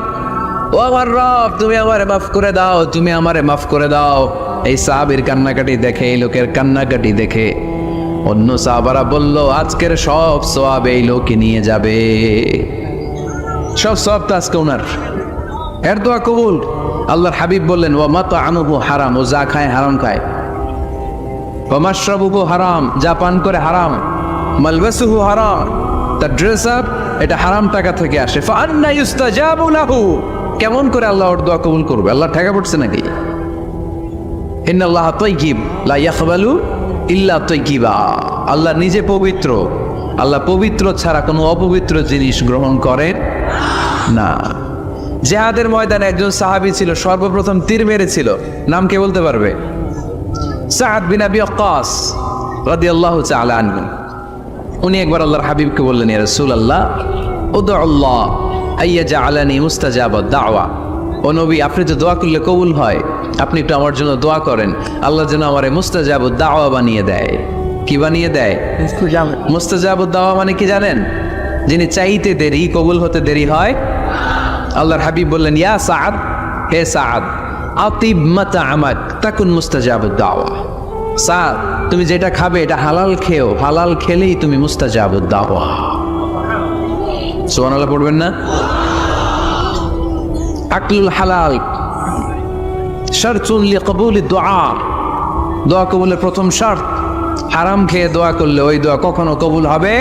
ও আমার রব, তুমি আমারে মাফ করে দাও, তুমি আমারে মাফ করে দাও। এই সাহাবীর কান্নাকাটি দেখে, এই লোকের কান্নাকাটি দেখে অন্য সাহাবারা বলল, আজকের সব সওয়াব এই লোকে নিয়ে যাবে, সব সওয়াব তো আজকে ওনার। এর দোয়া কবুল। আল্লাহর হাবিব বললেন, ওয়া মাতআমুহু হারাম, ও যা খায় হারাম খায়। ওয়া মাশরাবুহু হারাম, যা পান করে হারাম। মালবাসুহু হারাম, তার ড্রেস আপ এটা হারাম টাকা থেকে আসে। ফাআন্না ইউস্তাজাবু লাহু, কেমন করে আল্লাহ ওর দোয়া কবুল করবে? আল্লাহ ঠেকা পড়ছে নাকি? ইন্নাল্লাহা তাইয়্যিব লা ইয়াকবালু ইল্লা তাইয়্যিবা। আল্লাহ নিজে পবিত্র, আল্লাহ পবিত্র ছাড়া কোনো অপবিত্র জিনিস গ্রহণ করেন না। জিহাদের ময়দানে একজন সাহাবী ছিল, সর্বপ্রথম তীর মেরেছিল। নাম কে বলতে পারবে? সাদ বিন আবি ওয়াক্কাস রাদিয়াল্লাহু তাআলা আনহু। উনি একবার আল্লাহর হাবিবকে বললেন, ইয়া রাসূলুল্লাহ, উদউ আল্লাহ আইয়াজআলানি মুস্তাজাবাদ দাওয়া। ও নবী, আপনি তো দোয়া করলে কবুল হয়, আপনি একটু আমার জন্য দোয়া করেন, আল্লাহ যেন আমারে মুস্তাজাবুদ দাওয়া বানিয়ে দেয়। কি বানিয়ে দেয়? মুস্তাজাবুদ দাওয়া মানে কি জানেন? যিনি চাইতে দেরি, কবুল হতে দেরি হয়। আল্লাহর হাবিব বললেন, ইয়া সাদ, হে সাদ, আতিব মাতআমাক তাকুন মুস্তাজাবুদ দাওয়া। সাদ, তুমি যেটা খাবে এটা হালাল খেও, হালাল খেলেই তুমি মুস্তাজাবুদ দাওয়া। সুবহানাল্লাহ পড়বেন না? আকলুল হালাল শারতুন লিকবুলিদ দুআ, দোয়া কবুলের প্রথম শর্ত। হারাম খেয়ে দোয়া করলে ওই দোয়া কখনো কবুল হবে